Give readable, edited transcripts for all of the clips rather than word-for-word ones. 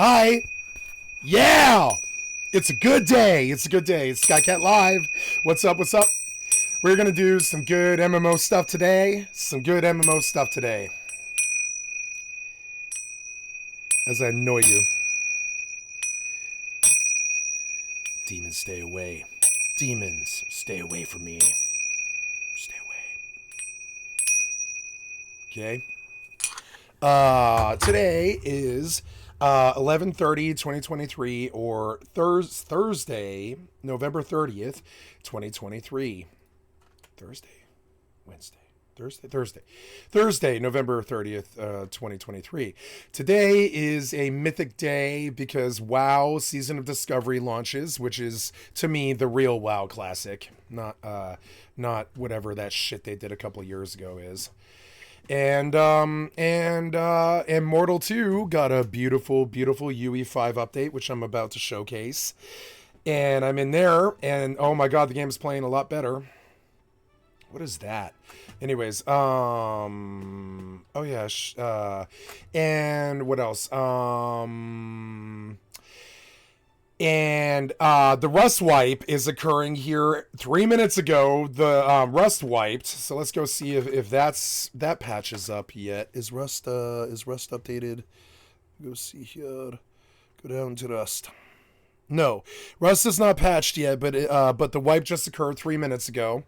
Hi. Yeah. It's a good day. It's a good day. It's skycat.live. What's up? What's up? We're going to do some good MMO stuff today. Some good MMO stuff today. As I annoy you. Demons, stay away. Demons, stay away from me. Stay away. Okay. Today is 11/30/2023 or Thursday, November 30th, 2023. Thursday, November 30th, 2023. Today is a mythic day because WoW Season of Discovery launches, which is, to me, the real WoW classic, not whatever that shit they did a couple years ago is. And Mortal 2 got a beautiful UE5 update, which I'm about to showcase. And I'm in there, and oh my god, the game is playing a lot better. What is that? Anyways, oh yeah, and what else? And the rust wipe is occurring here 3 minutes ago. The rust wiped. So let's go see if that patches up yet. Is rust updated? Go see here. Go down to rust. No, rust is not patched yet, but the wipe just occurred 3 minutes ago.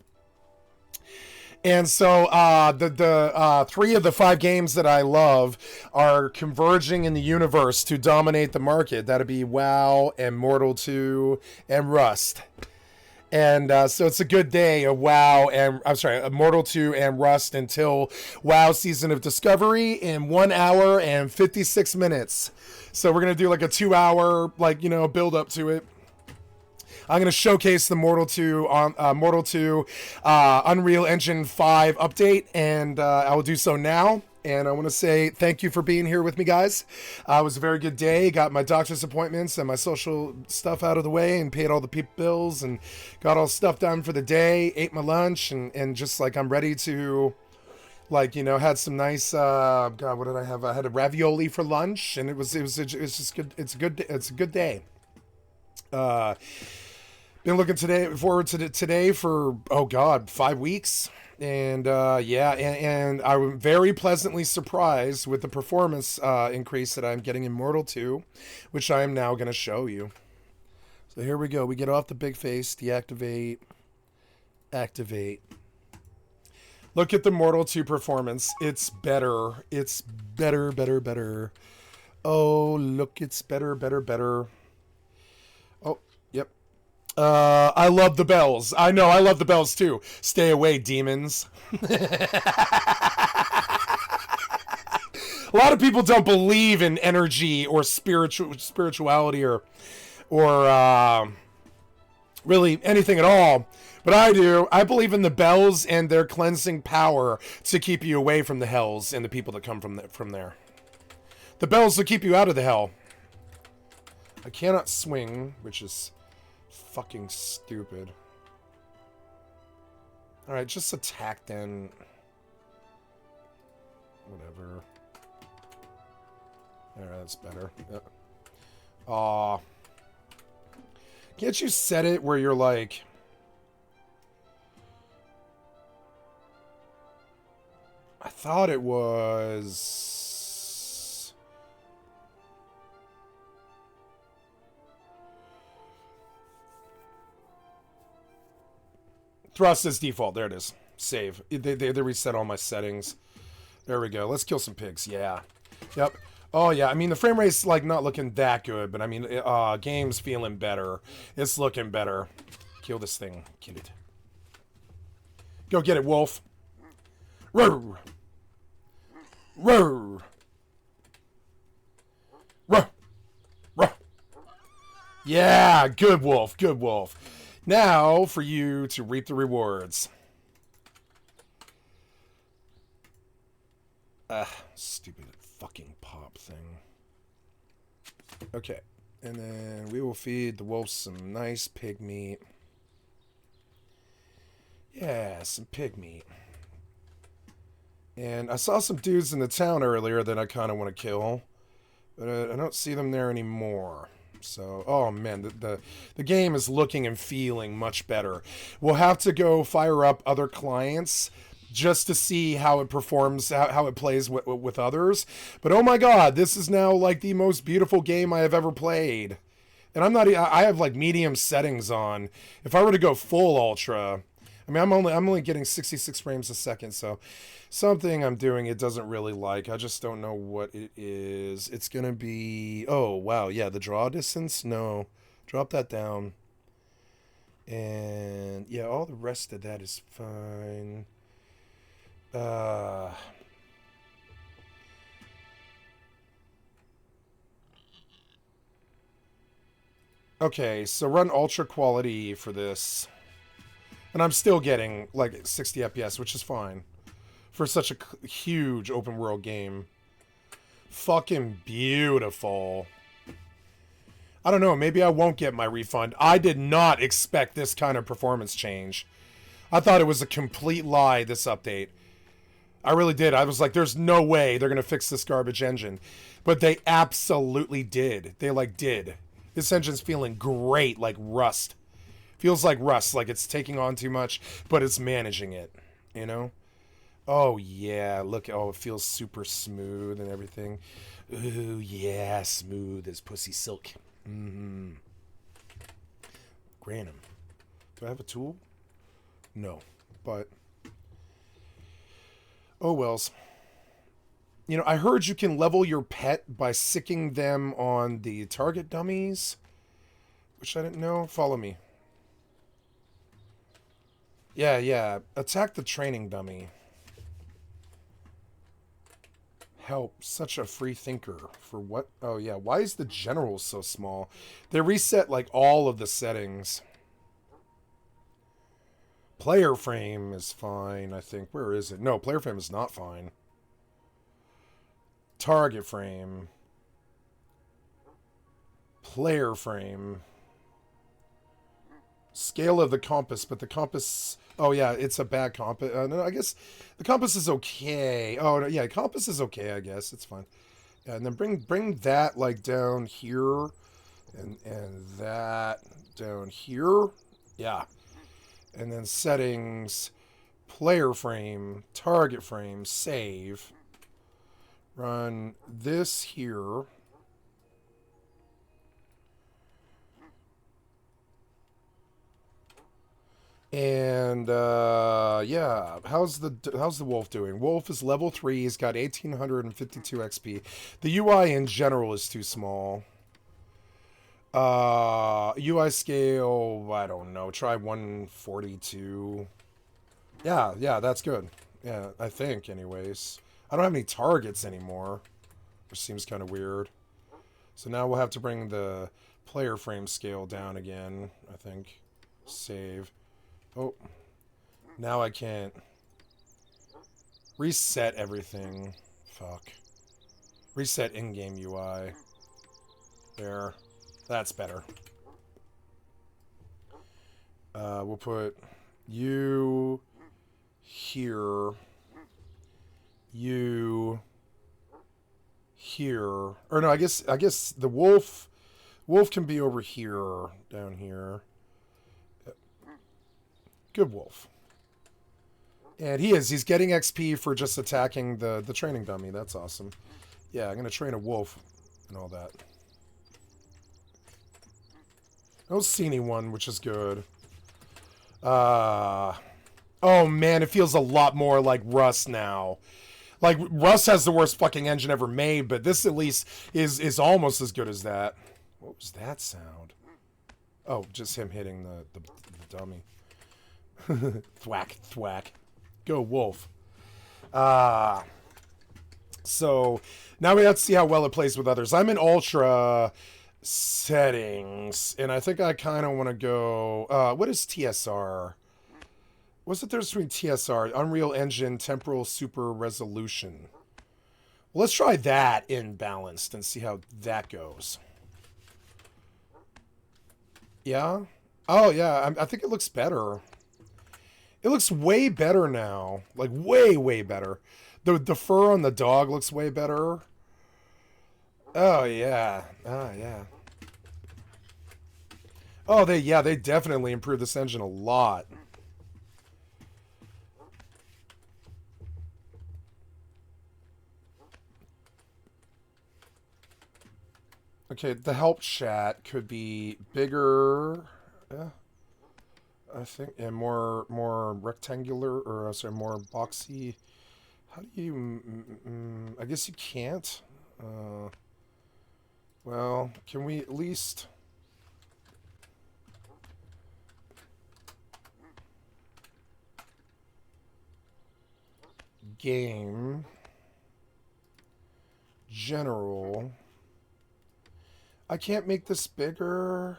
And so the 3 of the 5 games that I love are converging in the universe to dominate the market. That'd be WoW and Mortal 2 and Rust. And so it's a good day of WoW and, I'm sorry, Mortal 2 and Rust until WoW Season of Discovery in 1 hour and 56 minutes. So we're going to do like a 2-hour, build up to it. I'm going to showcase the Mortal 2 Unreal Engine 5 update, and I will do so now. And I want to say thank you for being here with me, guys. It was a very good day. Got my doctor's appointments and my social stuff out of the way and paid all the bills and got all stuff done for the day. Ate my lunch and just I'm ready to, had some nice, God, what did I have? I had a ravioli for lunch, and it was just good. It's a good day. Been looking forward to today for, 5 weeks. And and I'm very pleasantly surprised with the performance increase that I'm getting in Mortal 2, which I am now going to show you. So here we go. We get off the big face, deactivate, activate. Look at the Mortal 2 performance. It's better. It's better. Oh, look, it's better. Oh, yep. I love the bells. I know, I love the bells too. Stay away, demons. A lot of people don't believe in energy or spirituality or really anything at all. But I do. I believe in the bells and their cleansing power to keep you away from the hells and the people that come from there. The bells will keep you out of the hell. I cannot swing, which is fucking stupid. Alright, just attack then. Whatever. Alright, that's better. Aw. Can't you set it where you're like... I thought it was... Thrust is default. There it is. Save. They reset all my settings. There we go. Let's kill some pigs. Yeah. Yep. Oh, yeah. I mean, the frame rate's, not looking that good, but, I mean, game's feeling better. It's looking better. Kill this thing. Kill it. Go get it, wolf. Roar. Roar. Roar. Roar. Yeah. Good wolf. Good wolf. Now, for you to reap the rewards. Stupid fucking pop thing. Okay. And then we will feed the wolf some nice pig meat. Yeah, some pig meat. And I saw some dudes in the town earlier that I kind of want to kill. But I don't see them there anymore. So, oh man, the game is looking and feeling much better. We'll have to go fire up other clients just to see how it performs, how it plays with others. But oh my god, this is now like the most beautiful game I have ever played. And I have like medium settings on. If I were to go full ultra, I mean, I'm only getting 66 frames a second, so something I'm doing it doesn't really like. I just don't know what it is. It's going to be, oh, wow, yeah, the draw distance? No. Drop that down. And yeah, all the rest of that is fine. Okay, so run ultra quality for this. And I'm still getting like 60 FPS, which is fine for such a huge open world game. Fucking beautiful. I don't know, maybe I won't get my refund. I did not expect this kind of performance change. I thought it was a complete lie, this update. I really did. I was like, there's no way they're going to fix this garbage engine. But they absolutely did. They like did. This engine's feeling great, like Rust. Feels like Rust, like it's taking on too much, but it's managing it, you know? Oh, yeah, look, oh, it feels super smooth and everything. Ooh, yeah, smooth as pussy silk. Mm-hmm. Granum. Do I have a tool? No, but... oh, wells. You know, I heard you can level your pet by sicking them on the target dummies, which I didn't know. Follow me. Yeah. Attack the training dummy. Help. Such a free thinker. For what? Oh, yeah. Why is the general so small? They reset, like, all of the settings. Player frame is fine, I think. Where is it? No, player frame is not fine. Target frame. Player frame. Scale of the compass, but the compass... oh, yeah, it's a bad compass. No, I guess the compass is okay. Oh, no, yeah, compass is okay, I guess. It's fine. Yeah, and then bring that, like, down here. And that down here. Yeah. And then settings, player frame, target frame, save. Run this here. And yeah, how's the wolf doing? Wolf is level 3. He's got 1852 XP. The UI in general is too small. UI scale, I don't know. Try 142. Yeah, that's good. Yeah, I think, anyways. I don't have any targets anymore, which seems kind of weird. So now we'll have to bring the player frame scale down again, I think. Save. Oh, now I can't reset everything. Fuck. Reset in-game UI. There. That's better. We'll put you here. You here. Or no, I guess the wolf can be over here, down here. Good wolf. And he's getting XP for just attacking the training dummy. That's awesome. Yeah, I'm gonna train a wolf and all that. I don't see anyone, which is good. Oh man, it feels a lot more like Rust now. Like, Rust has the worst fucking engine ever made, but this at least is almost as good as that. What was that sound? Oh, just him hitting the dummy. Thwack, thwack. Go, wolf. So, now we have to see how well it plays with others. I'm in Ultra settings, and I think I kind of want to go... what is TSR? What's the difference between TSR? Unreal Engine Temporal Super Resolution. Well, let's try that in balanced and see how that goes. Yeah? Oh, yeah, I think it looks better. It looks way better now. Like, way, way better. The fur on the dog looks way better. Oh yeah. Oh yeah. Oh, they definitely improved this engine a lot. Okay, the help chat could be bigger. Yeah, I think, and more rectangular, or sorry, more boxy. How do you? I guess you can't. Uh, well, can we at least? Game general. I can't make this bigger.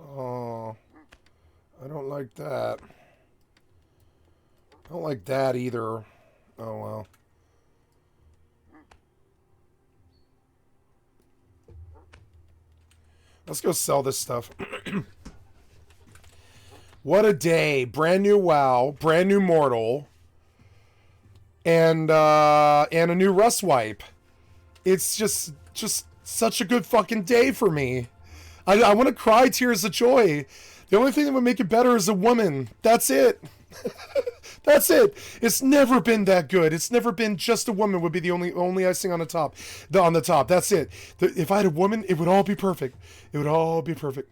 Oh, I don't like that. I don't like that either. Oh well. Let's go sell this stuff. What a day. Brand new WoW, brand new Mortal, and a new Rust wipe. It's just such a good fucking day for me. I want to cry tears of joy. The only thing that would make it better is a woman. That's it. That's it. It's never been that good. It's never been just a woman would be the only icing on the top. On the top. That's it. If I had a woman, it would all be perfect. It would all be perfect.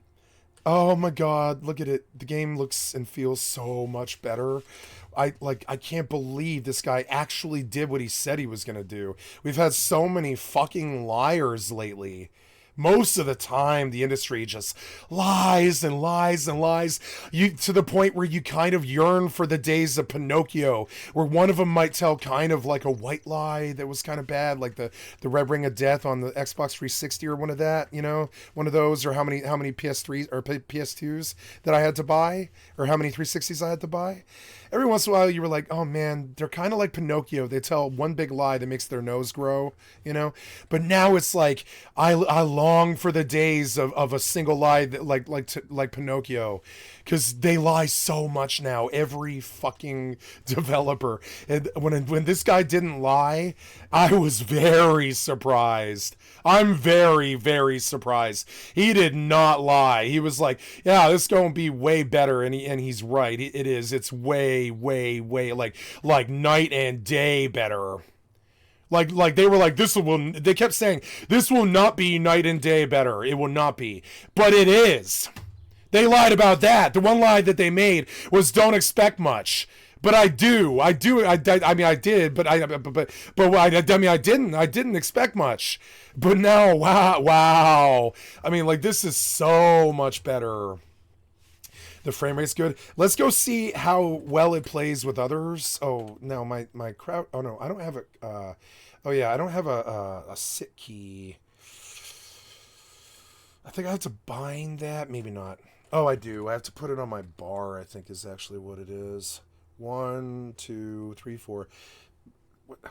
Oh my god, look at it. The game looks and feels so much better. I can't believe this guy actually did what he said he was going to do. We've had so many fucking liars lately. Most of the time the industry just lies and lies and lies, you to the point where you kind of yearn for the days of Pinocchio, where one of them might tell kind of like a white lie that was kind of bad, like the red ring of death on the Xbox 360, or one of that, one of those, or how many PS3s or PS2s that I had to buy, or how many 360s I had to buy. Every once in a while you were like, oh man, they're kind of like Pinocchio. They tell one big lie that makes their nose grow. But now it's like I long for the days of a single lie that, like Pinocchio, because they lie so much now. Every fucking developer. And when this guy didn't lie, I was very surprised. I'm very, very surprised. He did not lie. He was like, yeah, this is going to be way better. And he's right. It is. It's way, way, way like night and day better. Like they were like, they kept saying, this will not be night and day better. It will not be. But it is. They lied about that. The one lie that they made was don't expect much. But I do. I mean, I did, but I didn't. I didn't expect much. But now, wow. I mean, like, this is so much better. The frame rate's good. Let's go see how well it plays with others. Oh, no, my crowd. Oh, no, I don't have a. Oh, yeah, I don't have a sit key. I think I have to bind that. Maybe not. Oh, I do. I have to put it on my bar, I think is actually what it is. 1, 2, 3, 4.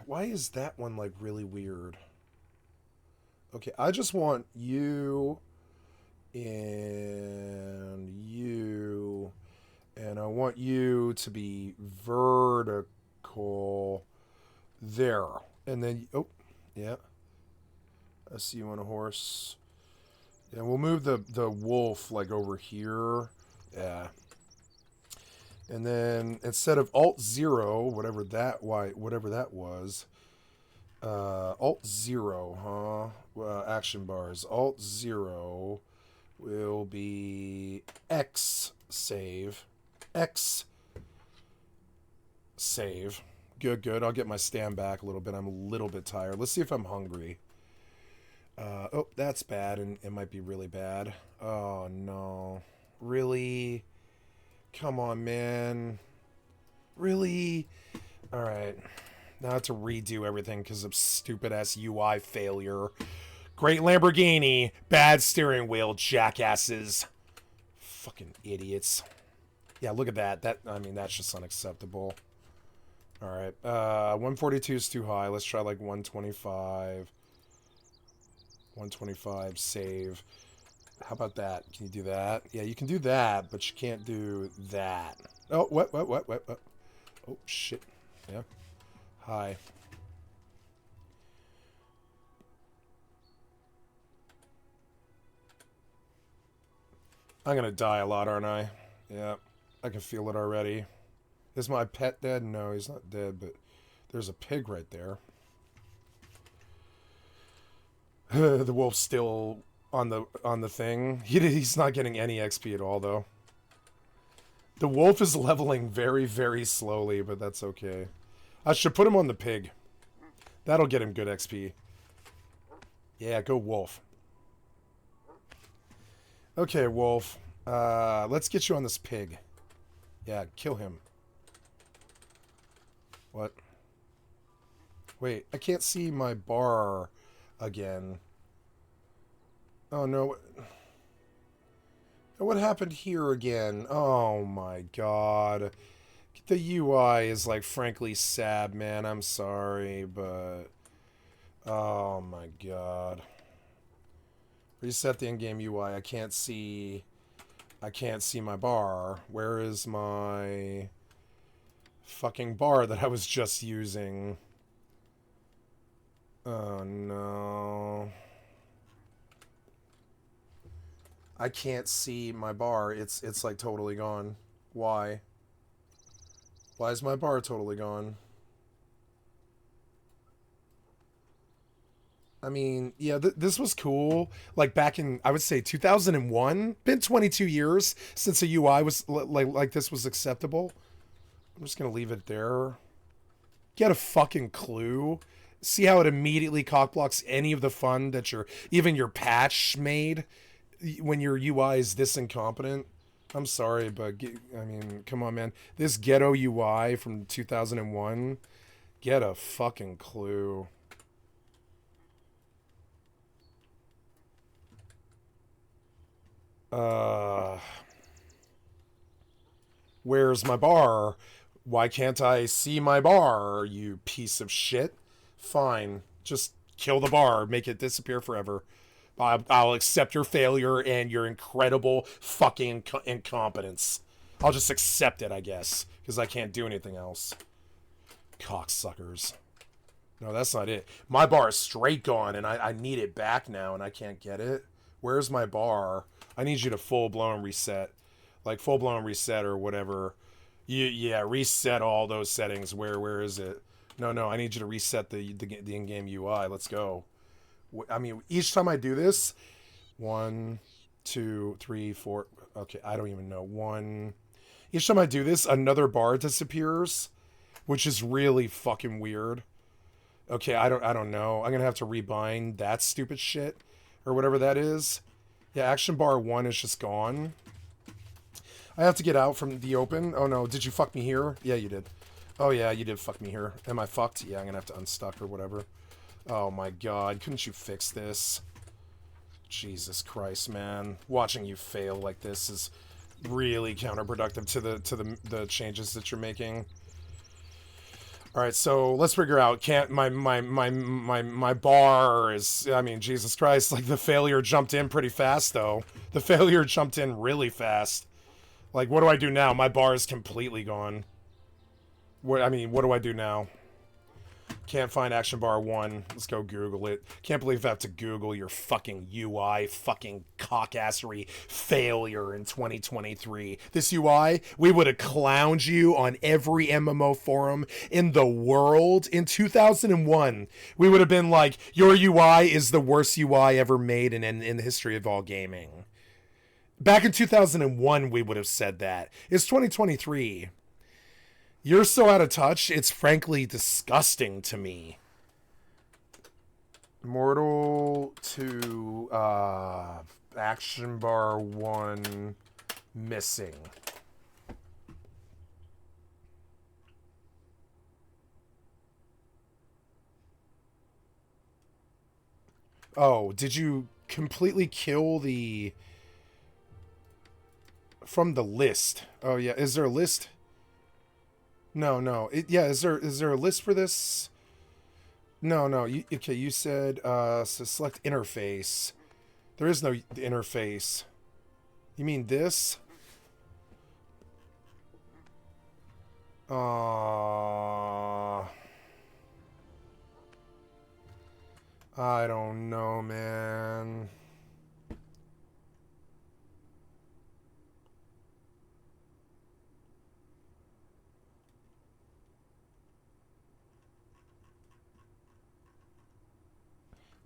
Why is that one, like, really weird? Okay, I just want you and you, and I want you to be vertical there. And then, oh, yeah. I see you on a horse. And we'll move the wolf, like, over here. Yeah. And then instead of Alt-0, whatever that was, Alt-0, huh? Action bars. Alt-0 will be X save. X save. Good. I'll get my stand back a little bit. I'm a little bit tired. Let's see if I'm hungry. Oh, that's bad, and it might be really bad. Oh, no. Really? Come on, man. Really? Alright. Now I have to redo everything because of stupid-ass UI failure. Great Lamborghini. Bad steering wheel, jackasses. Fucking idiots. Yeah, look at that. That's just unacceptable. Alright. 142 is too high. Let's try, like, 125. 125, save. How about that? Can you do that? Yeah, you can do that, but you can't do that. Oh, what? Oh, shit. Yeah. Hi. I'm gonna die a lot, aren't I? Yeah, I can feel it already. Is my pet dead? No, he's not dead, but there's a pig right there. The wolf's still on the thing. He's not getting any XP at all, though. The wolf is leveling very, very slowly, but that's okay. I should put him on the pig. That'll get him good XP. Yeah, go wolf. Okay, wolf. Let's get you on this pig. Yeah, kill him. What? Wait, I can't see my bar again. Oh, no. What happened here again? Oh, my God. The UI is, like, frankly sad, man. I'm sorry, but... Oh, my God. Reset the in-game UI. I can't see my bar. Where is my fucking bar that I was just using? Oh no. I can't see my bar. It's like totally gone. Why? Why is my bar totally gone? I mean, yeah, this was cool. Like back in, I would say 2001. Been 22 years since a UI was like this was acceptable. I'm just gonna leave it there. Get a fucking clue. See how it immediately cockblocks any of the fun that even your patch made when your UI is this incompetent. I'm sorry, but I mean, come on, man. This ghetto UI from 2001. Get a fucking clue. Where's my bar? Why can't I see my bar, you piece of shit? Fine. Just kill the bar. Make it disappear forever. I'll accept your failure and your incredible fucking incompetence. I'll just accept it, I guess. Because I can't do anything else. Cocksuckers. No, that's not it. My bar is straight gone, and I need it back now, and I can't get it. Where's my bar? I need you to full-blown reset. Like, full-blown reset or whatever. Yeah, reset all those settings. Where is it? No, I need you to reset the in-game UI. Let's go. I mean, each time I do this, 1, 2, 3, 4. Okay, I don't even know. 1. Each time I do this, another bar disappears, which is really fucking weird. Okay, I don't know. I'm gonna have to rebind that stupid shit or whatever that is. Yeah, action bar 1 is just gone. I have to get out from the open. Oh no, did you fuck me here? Yeah, you did. Oh yeah, you did fuck me here. Am I fucked? Yeah, I'm gonna have to unstuck or whatever. Oh my god, couldn't you fix this? Jesus Christ, man. Watching you fail like this is really counterproductive to the changes that you're making. Alright, so let's figure out, can't my bar is, I mean, Jesus Christ, like the failure jumped in pretty fast though. The failure jumped in really fast. Like, what do I do now? My bar is completely gone. What do I do now? Can't find action bar 1. Let's go Google it. Can't believe I have to Google your fucking UI fucking cockassery failure in 2023. This UI, we would have clowned you on every MMO forum in the world in 2001. We would have been like, your UI is the worst UI ever made in the history of all gaming. Back in 2001, we would have said that. It's 2023. You're so out of touch, it's frankly disgusting to me. Mortal to action bar 1 missing. Oh, did you completely kill the... From the list? Oh yeah, is there a list? No. Yeah, is there a list for this? No. Okay, you said so select interface. There is no interface. You mean this? I don't know, man.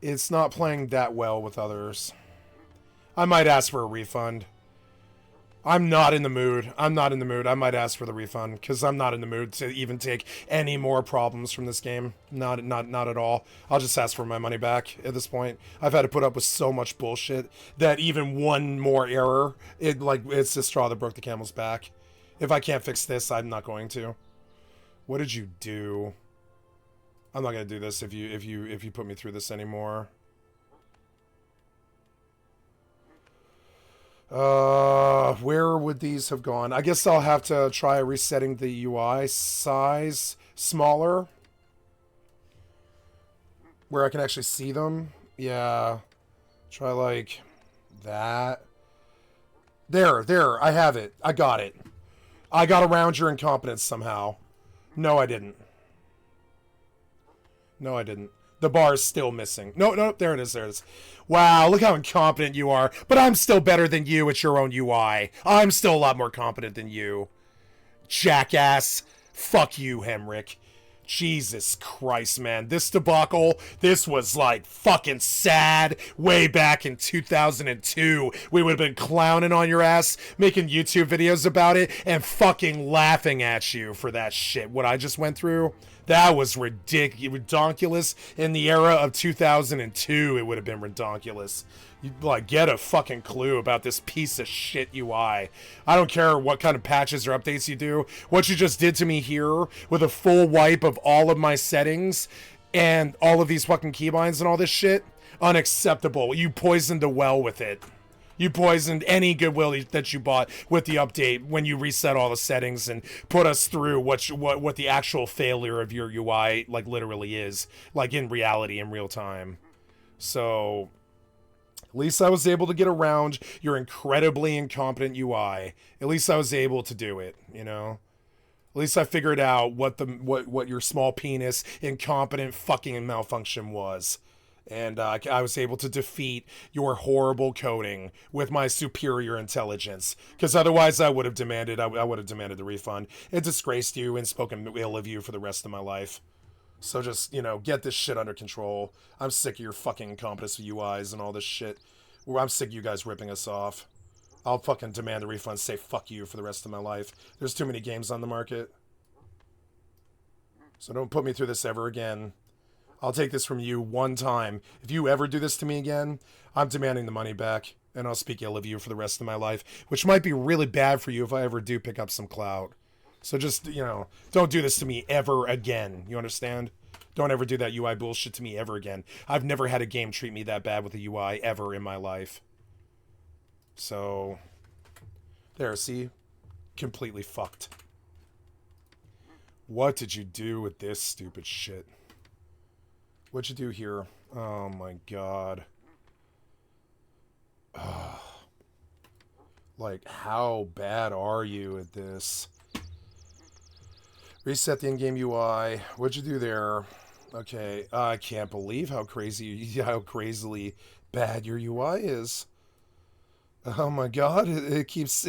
It's not playing that well with others. I might ask for a refund. I'm not in the mood. I'm not in the mood. I might ask for the refund because I'm not in the mood to even take any more problems from this game. Not at all. I'll just ask for my money back at this point. I've had to put up with so much bullshit that even one more error, it's the straw that broke the camel's back. If I can't fix this, I'm not going to. What did you do? I'm not gonna do this if you put me through this anymore. Where would these have gone? I guess I'll have to try resetting the UI size smaller, where I can actually see them. Yeah, try like that. There, I have it. I got it. I got around your incompetence somehow. No, I didn't. No, I didn't. The bar is still missing. No, there it is, there it is. Wow, look how incompetent you are. But I'm still better than you at your own UI. I'm still a lot more competent than you. Jackass. Fuck you, Hemrick. Jesus Christ, man. This debacle, this was like fucking sad way back in 2002. We would have been clowning on your ass, making YouTube videos about it, and fucking laughing at you for that shit. What I just went through, that was ridiculous. In the era of 2002, it would have been ridiculous. You like get a fucking clue about this piece of shit UI. I don't care what kind of patches or updates you do. What you just did to me here with a full wipe of all of my settings and all of these fucking keybinds and all this shit, unacceptable. You poisoned the well with it. You poisoned any goodwill that you bought with the update when you reset all the settings and put us through what the actual failure of your UI like literally is, like in reality, in real time. So at least I was able to get around your incredibly incompetent UI. At least I was able to do it, you know? At least I figured out what your small penis incompetent fucking malfunction was. And I was able to defeat your horrible coding with my superior intelligence. Because otherwise I would have demanded the refund. It disgraced you and spoken ill of you for the rest of my life. So just, you know, get this shit under control. I'm sick of your fucking incompetence UIs and all this shit. I'm sick of you guys ripping us off. I'll fucking demand the refund, say fuck you for the rest of my life. There's too many games on the market. So don't put me through this ever again. I'll take this from you one time. If you ever do this to me again, I'm demanding the money back. And I'll speak ill of you for the rest of my life. Which might be really bad for you if I ever do pick up some clout. So just, you know, don't do this to me ever again. You understand? Don't ever do that UI bullshit to me ever again. I've never had a game treat me that bad with a UI ever in my life. So, there, see? Completely fucked. What did you do with this stupid shit? What'd you do here? Oh my god. Like, how bad are you at this? Reset the in-game UI. What'd you do there? Okay, I can't believe how crazily bad your UI is. Oh my god, it keeps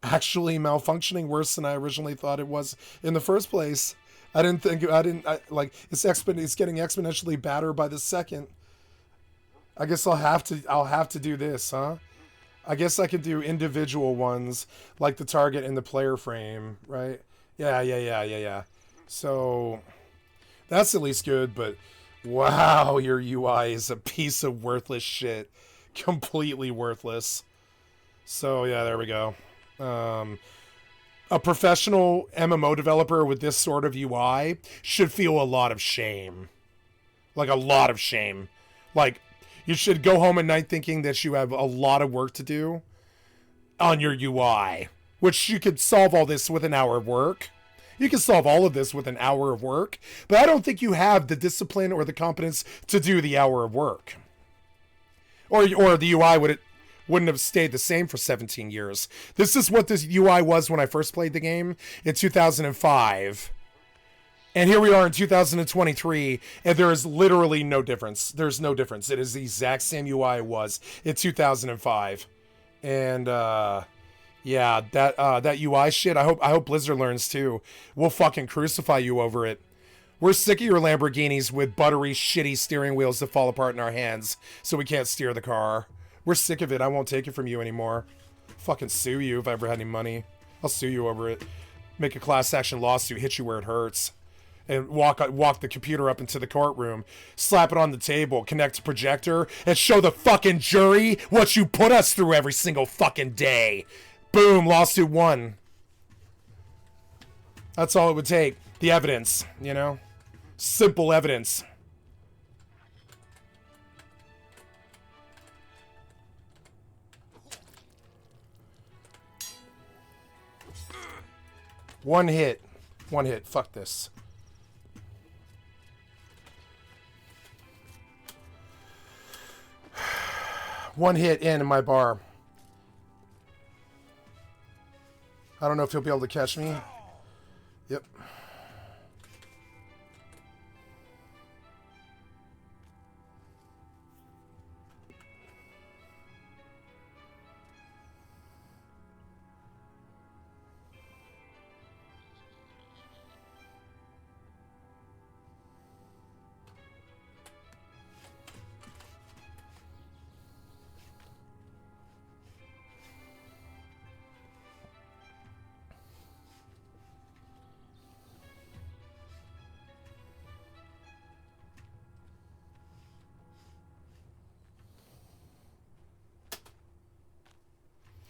actually malfunctioning worse than I originally thought it was in the first place. It's getting exponentially badder by the second. I guess I'll have to do this, huh? I guess I could do individual ones like the target and the player frame, right? Yeah. So that's at least good, but wow, your UI is a piece of worthless shit. Completely worthless. So yeah, there we go. A professional MMO developer with this sort of UI should feel a lot of shame. Like a lot of shame. Like you should go home at night thinking that you have a lot of work to do on your UI. Which you could solve all this with an hour of work. You can solve all of this with an hour of work. But I don't think you have the discipline or the competence to do the hour of work. Or the UI wouldn't have stayed the same for 17 years. This is what this UI was when I first played the game in 2005. And here we are in 2023, and there is literally no difference. There's no difference. It is the exact same UI it was in 2005. And, yeah, that UI shit, I hope Blizzard learns too. We'll fucking crucify you over it. We're sick of your Lamborghinis with buttery, shitty steering wheels that fall apart in our hands so we can't steer the car. We're sick of it. I won't take it from you anymore. Fucking sue you if I ever had any money. I'll sue you over it. Make a class action lawsuit, hit you where it hurts. And walk the computer up into the courtroom, slap it on the table, connect a projector, and show the fucking jury what you put us through every single fucking day. Boom, lawsuit won. That's all it would take. The evidence, you know? Simple evidence. One hit. One hit. Fuck this. One hit in my bar. I don't know if he'll be able to catch me. Yep.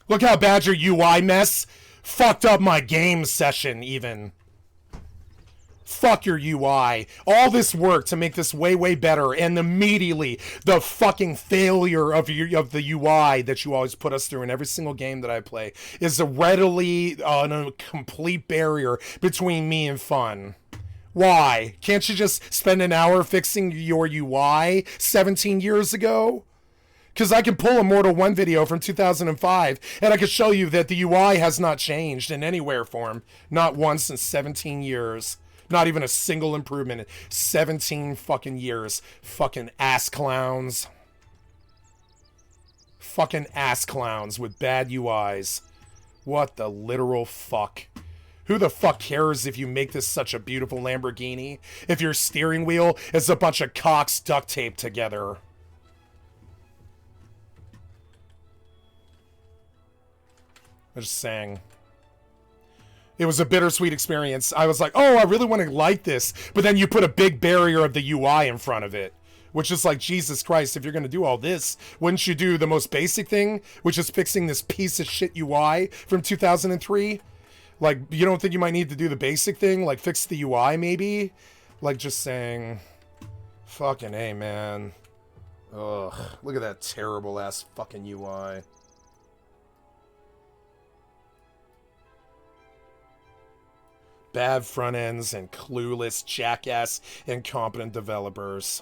Look how bad your UI mess fucked up my game session, even. Fuck your UI. All this work to make this way, way better, and immediately the fucking failure of the UI that you always put us through in every single game that I play is a a complete barrier between me and fun. Why? Can't you just spend an hour fixing your UI 17 years ago? Because I can pull a Mortal 1 video from 2005, and I can show you that the UI has not changed in anywhere form. Not once in 17 years. Not even a single improvement in 17 fucking years. Fucking ass clowns. Fucking ass clowns with bad UIs. What the literal fuck? Who the fuck cares if you make this such a beautiful Lamborghini? If your steering wheel is a bunch of cocks duct taped together? I'm just saying. It was a bittersweet experience. I was like, oh, I really want to like this. But then you put a big barrier of the UI in front of it. Which is like, Jesus Christ, if you're going to do all this, wouldn't you do the most basic thing? Which is fixing this piece of shit UI from 2003? Like, you don't think you might need to do the basic thing? Like, fix the UI, maybe? Like, just saying. Fucking A, man. Ugh. Look at that terrible-ass fucking UI. Bad front ends and clueless, jackass, incompetent developers.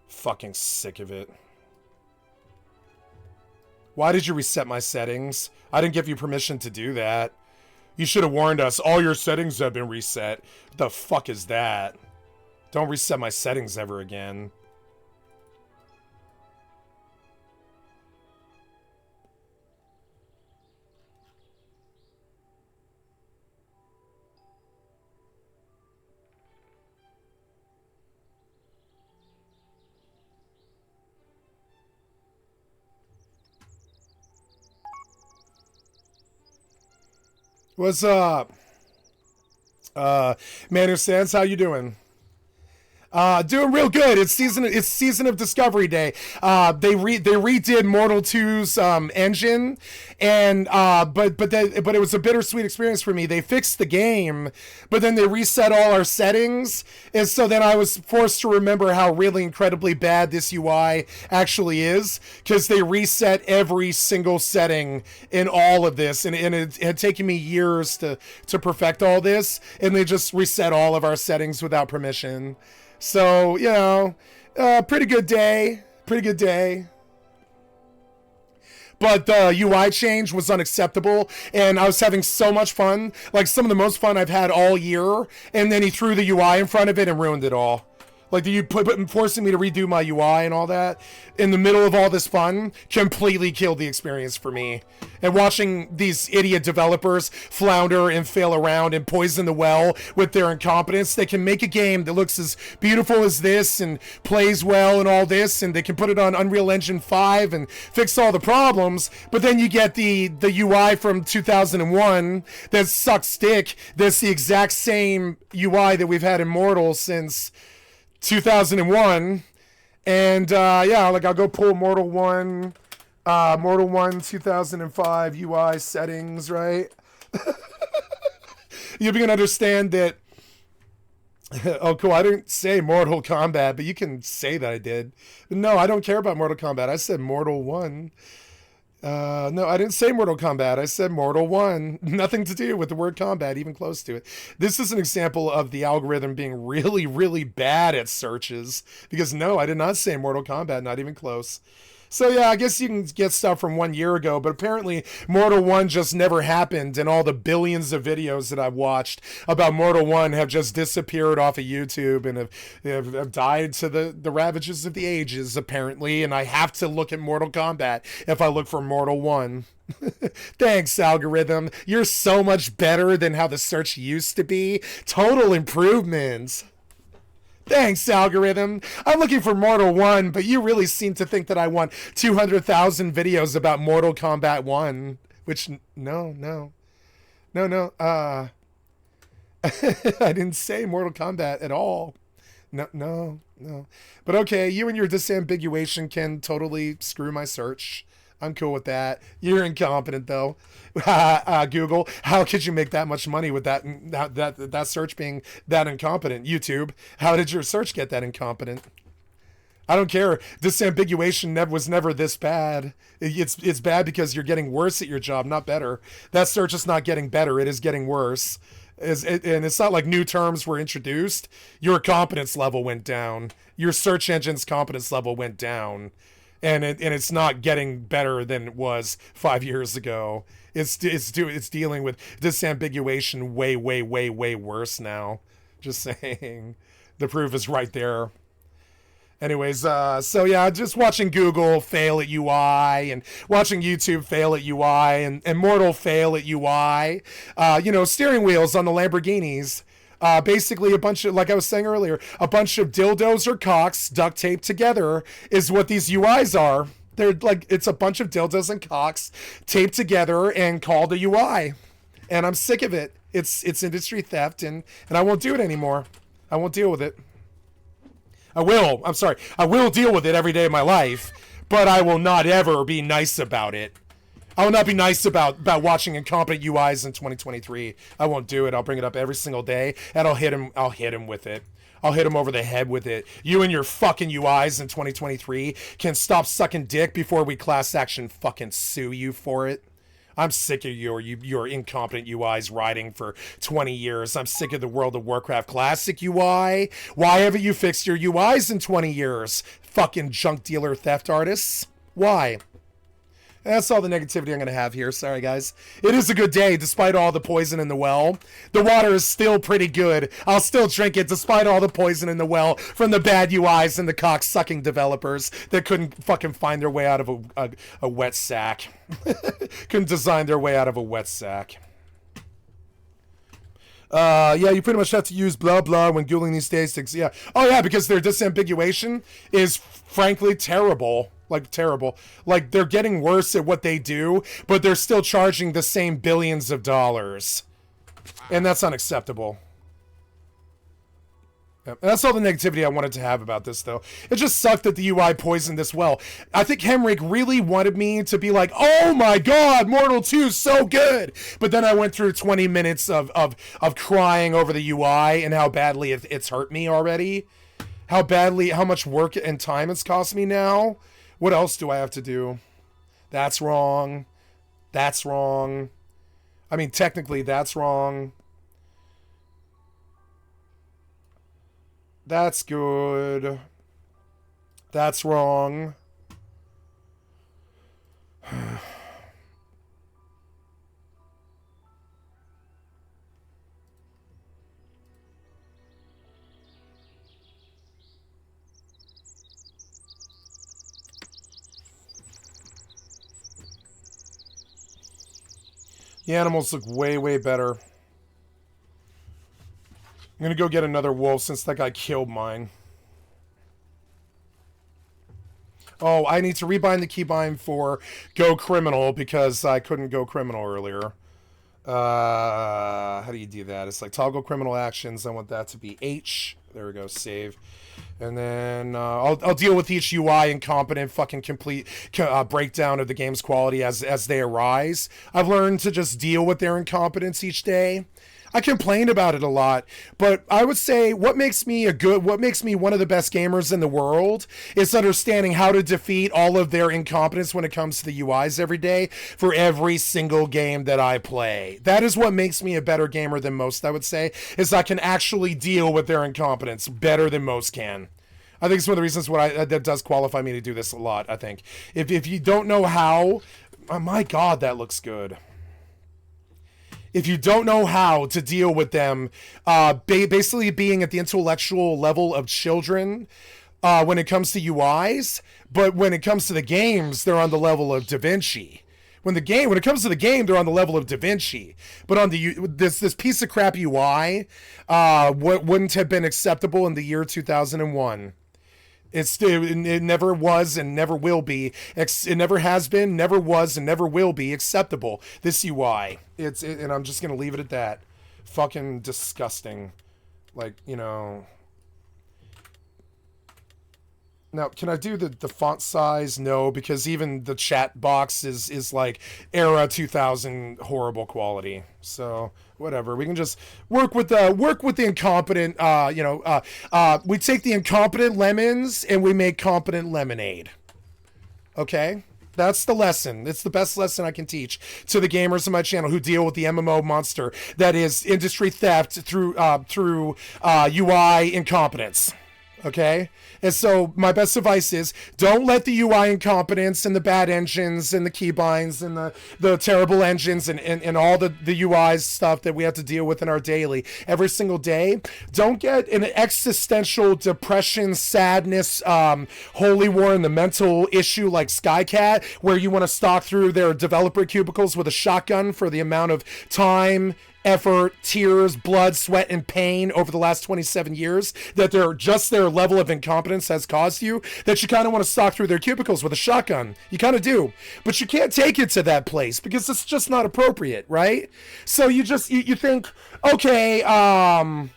Fucking sick of it. Why did you reset my settings? I didn't give you permission to do that. You should have warned us. All your settings have been reset. What the fuck is that? Don't reset my settings ever again. What's up? Man who stands, how you doing? Doing real good. It's season of Discovery Day. They redid Mortal 2's engine, and but it was a bittersweet experience for me. They fixed the game, but then they reset all our settings, and so then I was forced to remember how really incredibly bad this UI actually is, because they reset every single setting in all of this, and it had taken me years to perfect all this, and they just reset all of our settings without permission. So, you know, pretty good day. Pretty good day. But the UI change was unacceptable, and I was having so much fun. Like, some of the most fun I've had all year, and then he threw the UI in front of it and ruined it all. Like, you forcing me to redo my UI and all that in the middle of all this fun completely killed the experience for me. And watching these idiot developers flounder and fail around and poison the well with their incompetence, they can make a game that looks as beautiful as this and plays well and all this, and they can put it on Unreal Engine 5 and fix all the problems, but then you get the UI from 2001 that sucks dick. That's the exact same UI that we've had in Mortal since 2001, and yeah, like I'll go pull Mortal 1 2005 UI settings, right? You can understand that. Oh, cool. I didn't say Mortal Kombat, but you can say that I did. No, I don't care about Mortal Kombat. I said Mortal 1. No, I didn't say Mortal Kombat. I said Mortal 1. Nothing to do with the word combat, even close to it. This is an example of the algorithm being really, really bad at searches. Because no, I did not say Mortal Kombat, not even close. So yeah, I guess you can get stuff from 1 year ago, but apparently Mortal 1 just never happened, and all the billions of videos that I've watched about Mortal 1 have just disappeared off of YouTube and have died to the ravages of the ages, apparently, and I have to look at Mortal Kombat if I look for Mortal 1. Thanks, algorithm. You're so much better than how the search used to be. Total improvements. Thanks, algorithm. I'm looking for Mortal 1, but you really seem to think that I want 200,000 videos about Mortal Kombat 1. Which, no. I didn't say Mortal Kombat at all. No. But okay, you and your disambiguation can totally screw my search. I'm cool with that. You're incompetent, though. Google, how could you make that much money with that search being that incompetent? YouTube, how did your search get that incompetent? I don't care. Disambiguation was never this bad. It's bad because you're getting worse at your job, not better. That search is not getting better. It is getting worse. And it's not like new terms were introduced. Your competence level went down. Your search engine's competence level went down. And it's not getting better than it was 5 years ago. It's dealing with disambiguation way worse now. Just saying, the proof is right there. Anyways, so yeah, just watching Google fail at UI and watching YouTube fail at UI and Mortal fail at UI. Steering wheels on the Lamborghinis. Basically a bunch of, like I was saying earlier, a bunch of dildos or cocks duct taped together is what these UIs are. They're like, it's a bunch of dildos and cocks taped together and called a UI. And I'm sick of it. It's industry theft, and I won't do it anymore. I won't deal with it. I will deal with it every day of my life, but I will not ever be nice about it. I will not be nice about watching incompetent UIs in 2023. I won't do it. I'll bring it up every single day, and I'll hit him with it. I'll hit him over the head with it. You and your fucking UIs in 2023 can stop sucking dick before we class action fucking sue you for it. I'm sick of your incompetent UIs riding for 20 years. I'm sick of the World of Warcraft Classic UI. Why haven't you fixed your UIs in 20 years? Fucking junk dealer theft artists. Why? That's all the negativity I'm going to have here. Sorry, guys. It is a good day, despite all the poison in the well. The water is still pretty good. I'll still drink it, despite all the poison in the well from the bad UIs and the cock-sucking developers that couldn't fucking find their way out of a wet sack. Couldn't design their way out of a wet sack. Yeah, you pretty much have to use blah blah when Googling these days. Yeah. Oh, yeah, because their disambiguation is frankly terrible. Like, terrible. Like, they're getting worse at what they do, but they're still charging the same billions of dollars. And that's unacceptable. Yep. And that's all the negativity I wanted to have about this, though. It just sucked that the UI poisoned this well. I think Hemrick really wanted me to be like, oh my god, Mortal 2 is so good! But then I went through 20 minutes of crying over the UI and how badly it's hurt me already. How much work and time it's cost me now. What else do I have to do? That's wrong. That's wrong. I mean, technically, that's wrong. That's good. That's wrong. The animals look way, way better. I'm gonna go get another wolf since that guy killed mine. Oh, I need to rebind the keybind for Go Criminal because I couldn't go criminal earlier. How do you do that? It's like toggle criminal actions. I want that to be H. There we go, save. And then I'll deal with each UI incompetent fucking complete breakdown of the game's quality as they arise. I've learned to just deal with their incompetence each day. I complain about it a lot, but I would say what makes me one of the best gamers in the world is understanding how to defeat all of their incompetence when it comes to the UIs every day for every single game that I play. That is what makes me a better gamer than most, I would say, is I can actually deal with their incompetence better than most can. I think it's one of the reasons that does qualify me to do this a lot, I think. If you don't know how, oh my God, that looks good. If you don't know how to deal with them, basically being at the intellectual level of children when it comes to UIs, but when it comes to the games, they're on the level of Da Vinci. When it comes to the game, they're on the level of Da Vinci. But on this piece of crap UI, wouldn't have been acceptable in the year 2001. It never was and never will be. It never has been, never was, and never will be acceptable. This UI. And I'm just gonna leave it at that. Fucking disgusting. Like, you know. Now, can I do the font size? No, because even the chat box is like era 2000 horrible quality. So whatever. We can just work with the incompetent. We take the incompetent lemons and we make competent lemonade. Okay. That's the lesson. It's the best lesson I can teach to the gamers on my channel who deal with the MMO monster that is industry theft through UI incompetence. Okay? And so my best advice is don't let the UI incompetence and the bad engines and the keybinds and the terrible engines and all the UI stuff that we have to deal with in our daily every single day. Don't get an existential depression, sadness, holy war in the mental issue like Skycat, where you want to stalk through their developer cubicles with a shotgun for the amount of time, effort, tears, blood, sweat, and pain over the last 27 years that their level of incompetence has caused you, that you kind of want to stalk through their cubicles with a shotgun. You kind of do. But you can't take it to that place because it's just not appropriate, right? So you think, okay,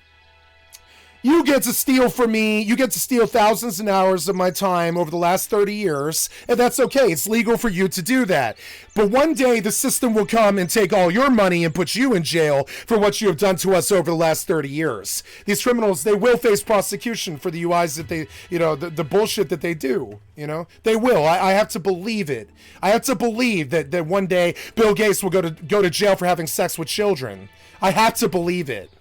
you get to steal from me, you get to steal thousands of hours of my time over the last 30 years, and that's okay. It's legal for you to do that. But one day the system will come and take all your money and put you in jail for what you have done to us over the last 30 years. These criminals, they will face prosecution for the UIs that they, the bullshit that they do, They will. I have to believe it. I have to believe that one day Bill Gates will go to jail for having sex with children. I have to believe it.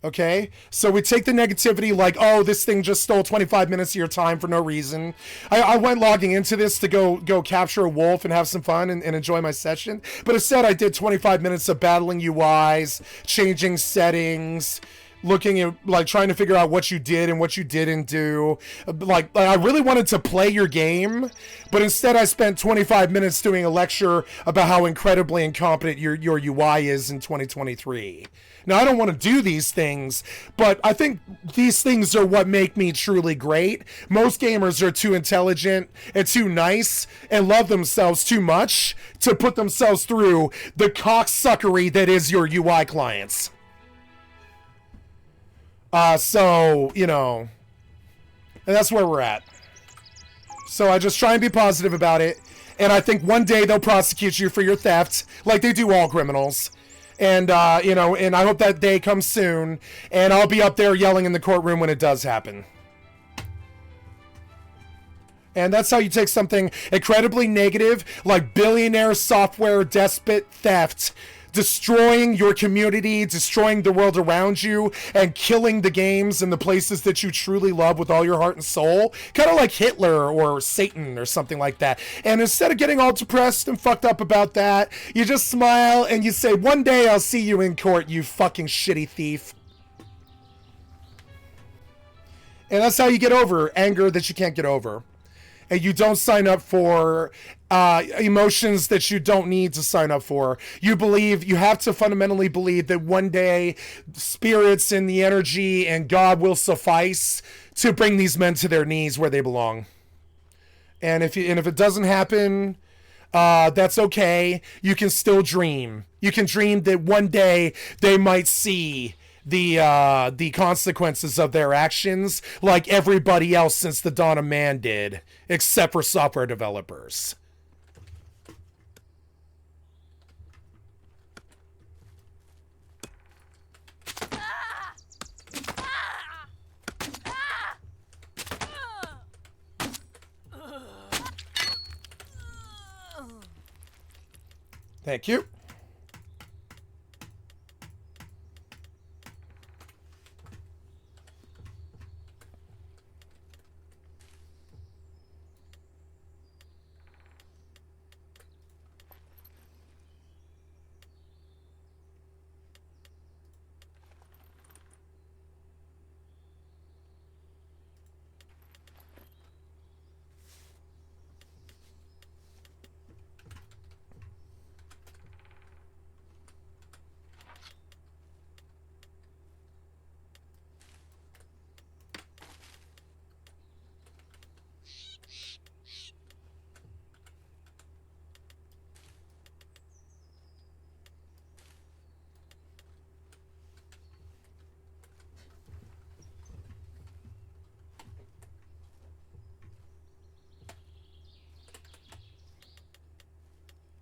Okay, so we take the negativity like, oh, this thing just stole 25 minutes of your time for no reason. I went logging into this to go capture a wolf and have some fun and enjoy my session. But instead, I did 25 minutes of battling UIs, changing settings, looking at, like, trying to figure out what you did and what you didn't do. Like I really wanted to play your game, but instead I spent 25 minutes doing a lecture about how incredibly incompetent your UI is in 2023. Now, I don't want to do these things, but I think these things are what make me truly great. Most gamers are too intelligent and too nice and love themselves too much to put themselves through the cocksuckery that is your UI clients. So, and that's where we're at. So I just try and be positive about it. And I think one day they'll prosecute you for your theft, like they do all criminals. And, and I hope that day comes soon. And I'll be up there yelling in the courtroom when it does happen. And that's how you take something incredibly negative, like billionaire software despot theft, destroying your community, destroying the world around you, and killing the games and the places that you truly love with all your heart and soul. Kind of like Hitler or Satan or something like that. And instead of getting all depressed and fucked up about that, you just smile and you say, one day I'll see you in court, you fucking shitty thief. And that's how you get over anger that you can't get over. and you don't sign up for emotions that you don't need to sign up for. You have to fundamentally believe that one day spirits and the energy and God will suffice to bring these men to their knees where they belong. And if it doesn't happen, that's okay. You can still dream. You can dream that one day they might see the consequences of their actions like everybody else since the dawn of man did, except for software developers. Thank you.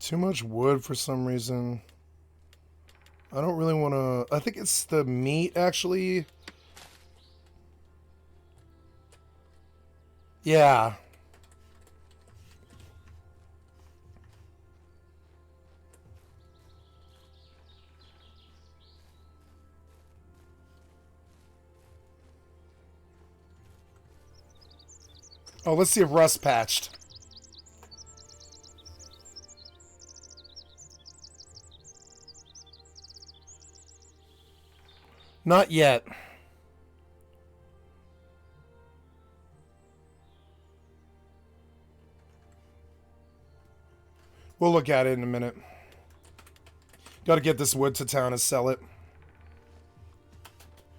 Too much wood for some reason. I don't really want to... I think it's the meat, actually. Yeah. Oh, let's see if Rust patched. Not yet. We'll look at it in a minute. Got to get this wood to town and sell it.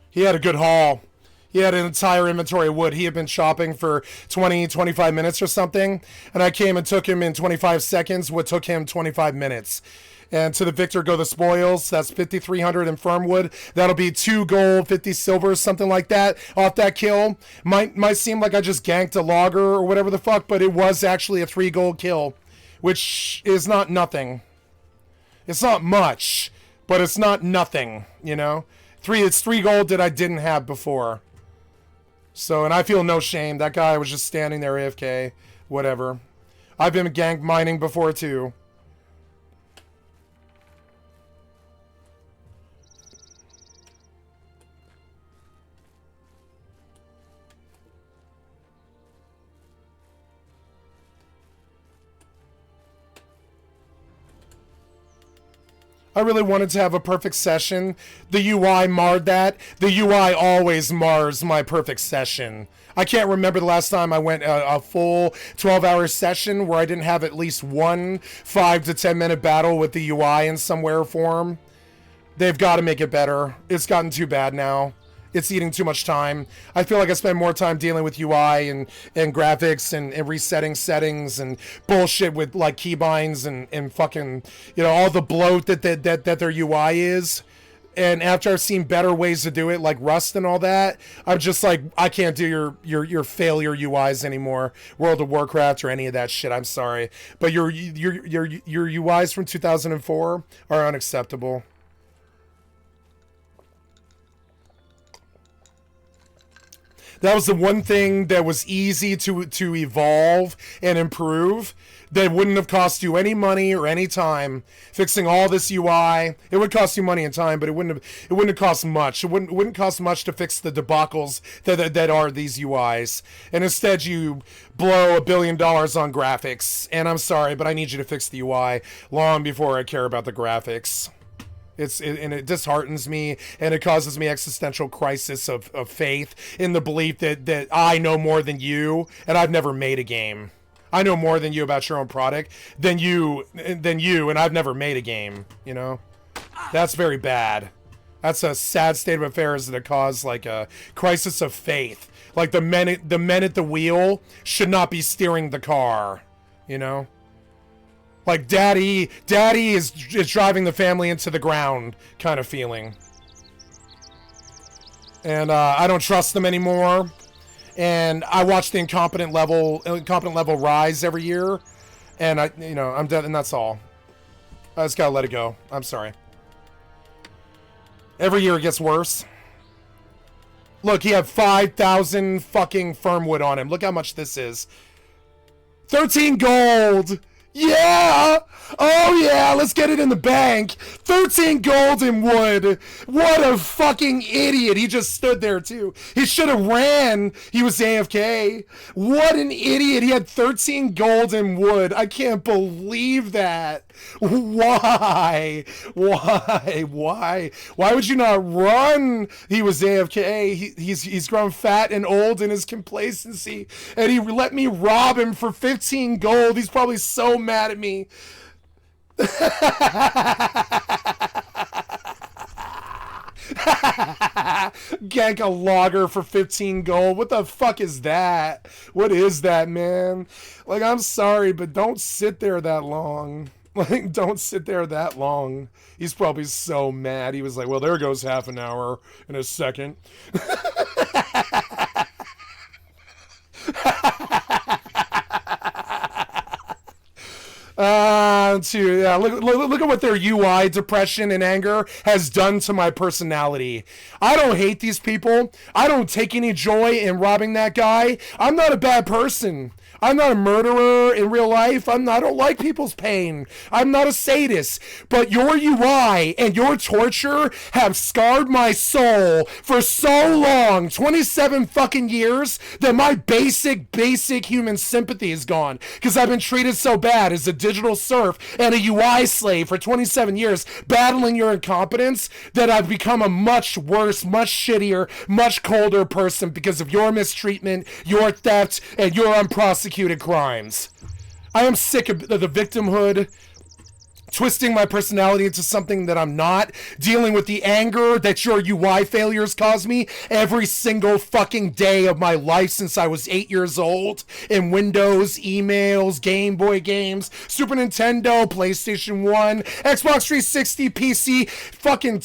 He had a good haul. He had an entire inventory of wood. He had been shopping for 20, 25 minutes or something. And I came and took him in 25 seconds. What took him 25 minutes. And to the victor go the spoils. That's 5,300 in firm wood. That'll be 2 gold, 50 silver, something like that off that kill. Might seem like I just ganked a logger or whatever the fuck, but it was actually a 3 gold kill, which is not nothing. It's not much, but it's not nothing, you know? It's 3 gold that I didn't have before. So, and I feel no shame. That guy was just standing there AFK, whatever. I've been gank mining before too. I really wanted to have a perfect session. The UI marred that. The UI always mars my perfect session. I can't remember the last time I went a full 12-hour session where I didn't have at least one 5 to 10 minute battle with the UI in some way or form. They've got to make it better. It's gotten too bad now. It's eating too much time. I feel like I spend more time dealing with UI and graphics and resetting settings and bullshit with like keybinds and fucking, you know, all the bloat that their UI is. And after I've seen better ways to do it, like Rust and all that, I'm just like, I can't do your failure UIs anymore. World of Warcraft or any of that shit. I'm sorry, but your UIs from 2004 are unacceptable. That was the one thing that was easy to evolve and improve. That wouldn't have cost you any money or any time. Fixing all this UI, it would cost you money and time, but it wouldn't have cost much. It wouldn't cost much to fix the debacles that are these UIs. And instead, you blow $1 billion on graphics. And I'm sorry, but I need you to fix the UI long before I care about the graphics. And it disheartens me, and it causes me existential crisis of faith in the belief that I know more than you, and I've never made a game. I know more than you about your own product than you, and I've never made a game, you know? That's very bad. That's a sad state of affairs that cause like a crisis of faith. Like the men at the wheel should not be steering the car, you know? Like daddy is driving the family into the ground kind of feeling. And I don't trust them anymore. And I watch the incompetent level rise every year, and I'm dead, and that's all. I just gotta let it go. I'm sorry. Every year it gets worse. Look, he had 5,000 fucking firmwood on him. Look how much this is. 13 gold. Yeah! Oh yeah, let's get it in the bank. 13 gold in wood. What a fucking idiot. He just stood there too. He should have ran. He was AFK. What an idiot. He had 13 gold in wood. I can't believe that. Why? Why would you not run? He was AFK. He's grown fat and old in his complacency, and he let me rob him for 15 gold. He's probably so mad at me. Gank a logger for 15 gold. What the fuck is that? What is that, man? Like, I'm sorry, but don't sit there that long. Like, don't sit there that long. He's probably so mad. He was like, well, there goes half an hour in a second. Look at what their UI, depression, and anger has done to my personality. I don't hate these people. I don't take any joy in robbing that guy. I'm not a bad person. I'm not a murderer in real life. I don't like people's pain. I'm not a sadist. But your UI and your torture have scarred my soul for so long, 27 fucking years, that my basic human sympathy is gone. Because I've been treated so bad as a digital serf and a UI slave for 27 years, battling your incompetence, that I've become a much worse, much shittier, much colder person because of your mistreatment, your theft, and your unprosecuted crimes. I am sick of the victimhood, twisting my personality into something that I'm not, dealing with the anger that your UI failures cause me every single fucking day of my life since I was 8 years old, in Windows, emails, Game Boy games, Super Nintendo, PlayStation 1, Xbox 360, PC, fucking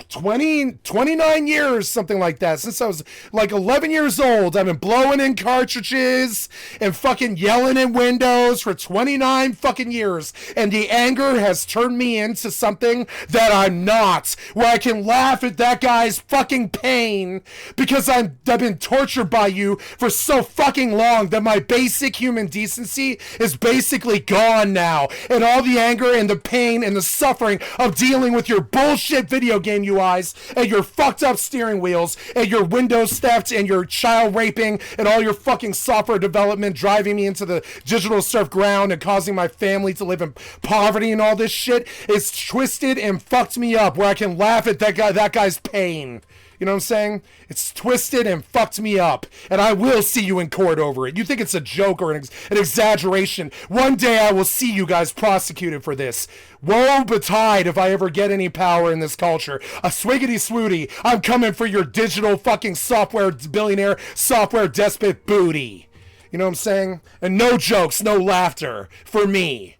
29 years, something like that. Since I was like 11 years old, I've been blowing in cartridges and fucking yelling in Windows for 29 fucking years, and the anger has turned me into something that I'm not, where I can laugh at that guy's fucking pain because I've been tortured by you for so fucking long that my basic human decency is basically gone now, and all the anger and the pain and the suffering of dealing with your bullshit video game UIs and your fucked up steering wheels and your Windows theft and your child raping and all your fucking software development driving me into the digital surf ground and causing my family to live in poverty and all this shit is twisted and fucked me up, where I can laugh at that guy's pain. You know what I'm saying? It's twisted and fucked me up, and I will see you in court over it. You think it's a joke or an exaggeration? One day I will see you guys prosecuted for this. Woe betide if I ever get any power in this culture. A swiggity swooty, I'm coming for your digital fucking software billionaire, software despot booty. You know what I'm saying? And no jokes, no laughter for me.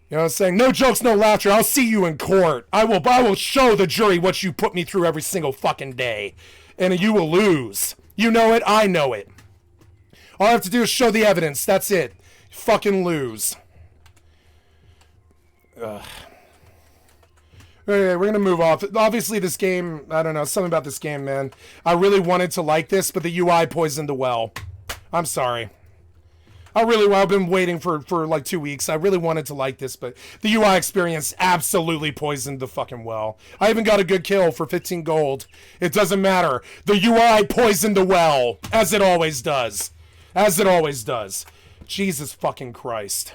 You know what I'm saying? No jokes, no laughter. I'll see you in court. I will show the jury what you put me through every single fucking day. And you will lose. You know it, I know it. All I have to do is show the evidence. That's it. Fucking lose. Ugh. Okay, we're gonna move off. Obviously this game, I don't know, something about this game, man. I really wanted to like this, but the UI poisoned the well. I'm sorry. I've been waiting for like 2 weeks. I really wanted to like this, but the UI experience absolutely poisoned the fucking well. I even got a good kill for 15 gold. It doesn't matter. The UI poisoned the well, as it always does. As it always does. Jesus fucking Christ.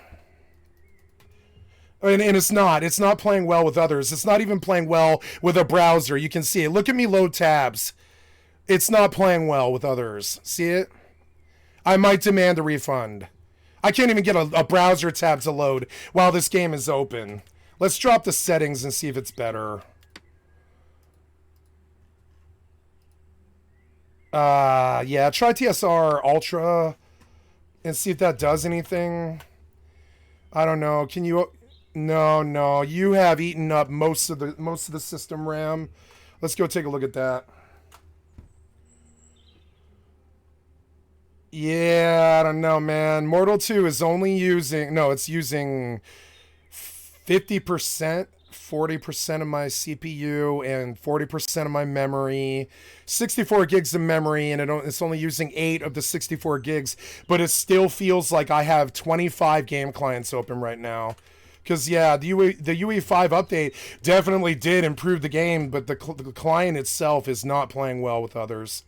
And it's not playing well with others. It's not even playing well with a browser. You can see it. Look at me load tabs. It's not playing well with others. See it? I might demand a refund. I can't even get a browser tab to load while this game is open. Let's drop the settings and see if it's better. Yeah, try TSR Ultra and see if that does anything. I don't know. Can you... No. You have eaten up most of the system RAM. Let's go take a look at that. Yeah, I don't know, man. Mortal 2 is only using... No, it's using 50%, 40% of my CPU, and 40% of my memory. 64 gigs of memory, and it's only using 8 of the 64 gigs. But it still feels like I have 25 game clients open right now. Because, yeah, the UE5 update definitely did improve the game, but the client itself is not playing well with others.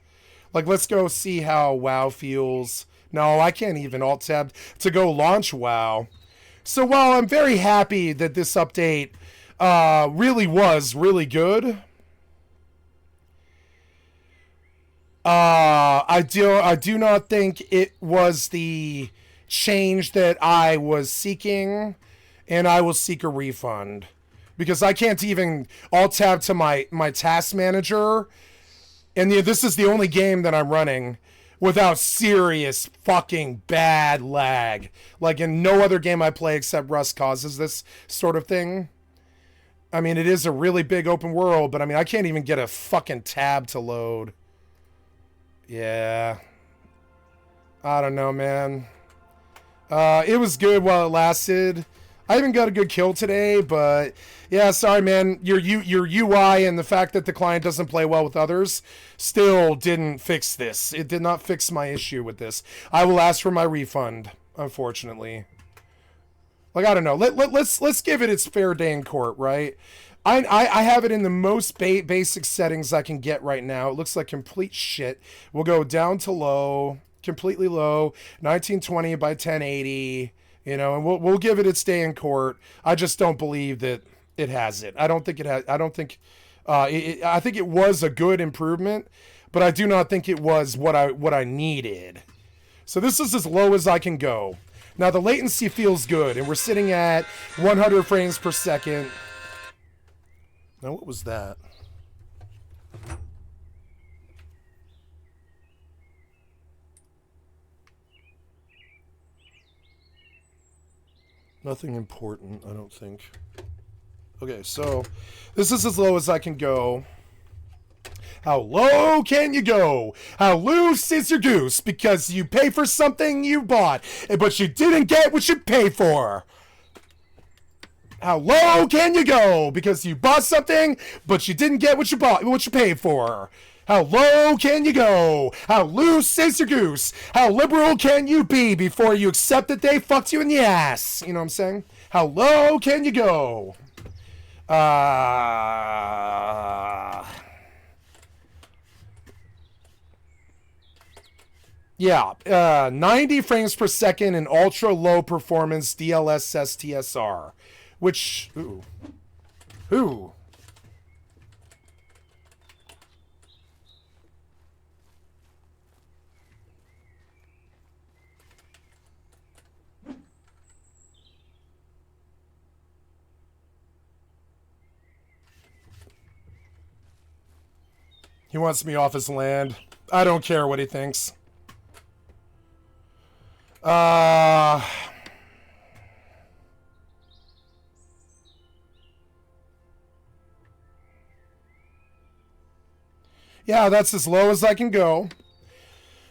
Like, let's go see how WoW feels. No, I can't even alt-tab to go launch WoW. So while I'm very happy that this update really was really good, I do not think it was the change that I was seeking, and I will seek a refund. Because I can't even alt-tab to my task manager. And this is the only game that I'm running without serious fucking bad lag. Like, in no other game I play except Rust causes this sort of thing. I mean, it is a really big open world, but I mean, I can't even get a fucking tab to load. Yeah. I don't know, man. It was good while it lasted. I even got a good kill today, but yeah, sorry, man. Your UI and the fact that the client doesn't play well with others still didn't fix this. It did not fix my issue with this. I will ask for my refund, unfortunately. Like, I don't know. Let's give it its fair day in court, right? I have it in the most basic settings I can get right now. It looks like complete shit. We'll go down to low, completely low, 1920 by 1080. You know, and we'll give it its day in court. I just don't believe that it has it. I don't think it has. I don't think. I think it was a good improvement, but I do not think it was what I needed. So this is as low as I can go. Now the latency feels good, and we're sitting at 100 frames per second. Now what was that? Nothing important, I don't think. Okay, so this is as low as I can go. How low can you go? How loose is your goose? Because you pay for something you bought, but you didn't get what you paid for. How low can you go? Because you bought something, but you didn't get what you paid for. How low can you go? How loose is your goose? How liberal can you be before you accept that they fucked you in the ass? You know what I'm saying? How low can you go? Yeah, 90 frames per second in ultra low performance DLSS TSR, which, ooh. He wants me off his land. I don't care what he thinks. Yeah, that's as low as I can go.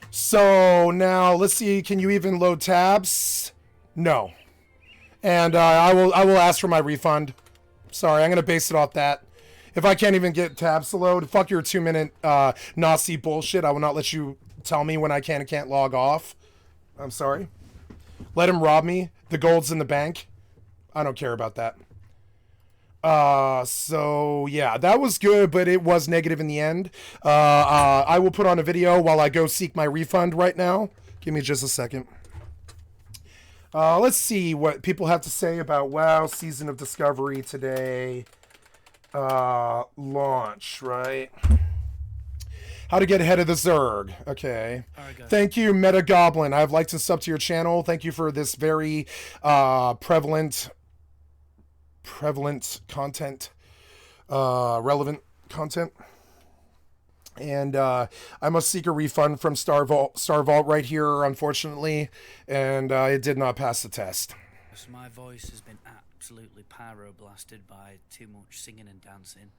So now let's see. Can you even load tabs? No. And I will ask for my refund. Sorry, I'm gonna base it off that. If I can't even get tabs to load, fuck your 2-minute Nazi bullshit. I will not let you tell me when I can and can't log off. I'm sorry. Let him rob me. The gold's in the bank. I don't care about that. So yeah, that was good, but it was negative in the end. I will put on a video while I go seek my refund right now. Give me just a second. Let's see what people have to say about WoW Season of Discovery today. Launch, right? How to get ahead of the Zerg. Okay. Alright, go. Thank you, Meta Goblin. I've liked and subbed to your channel. Thank you for this very prevalent content, relevant content. And I must seek a refund from Star Vault right here, unfortunately, and it did not pass the test. So my voice has been absolutely pyro-blasted by too much singing and dancing.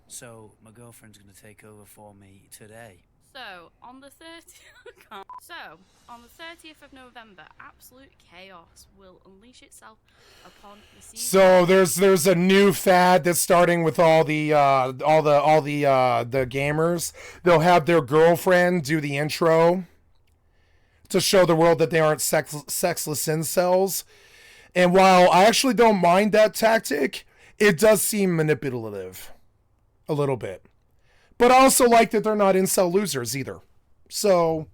So my girlfriend's going to take over for me today. So on the 30th of November, absolute chaos will unleash itself upon the season. So there's a new fad that's starting with all the gamers. They'll have their girlfriend do the intro to show the world that they aren't sexless incels. And while I actually don't mind that tactic, it does seem manipulative a little bit. But I also like that they're not incel losers either. So,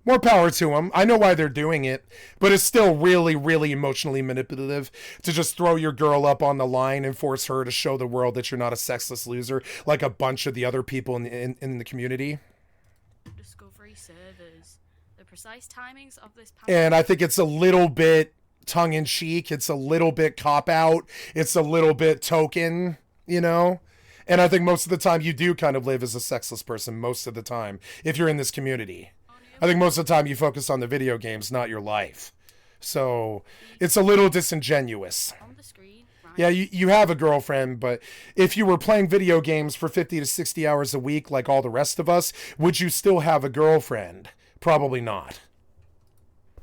more power to them. I know why they're doing it, but it's still really, really emotionally manipulative to just throw your girl up on the line and force her to show the world that you're not a sexless loser like a bunch of the other people in the community. Discovery servers. The precise timings of this. And I think it's a little bit tongue-in-cheek. It's a little bit cop-out. It's a little bit token, you know? And I think most of the time you do kind of live as a sexless person most of the time if you're in this community. I think most of the time you focus on the video games, not your life. So it's a little disingenuous. On the screen, right? Yeah, you have a girlfriend, but if you were playing video games for 50 to 60 hours a week like all the rest of us, would you still have a girlfriend? Probably not.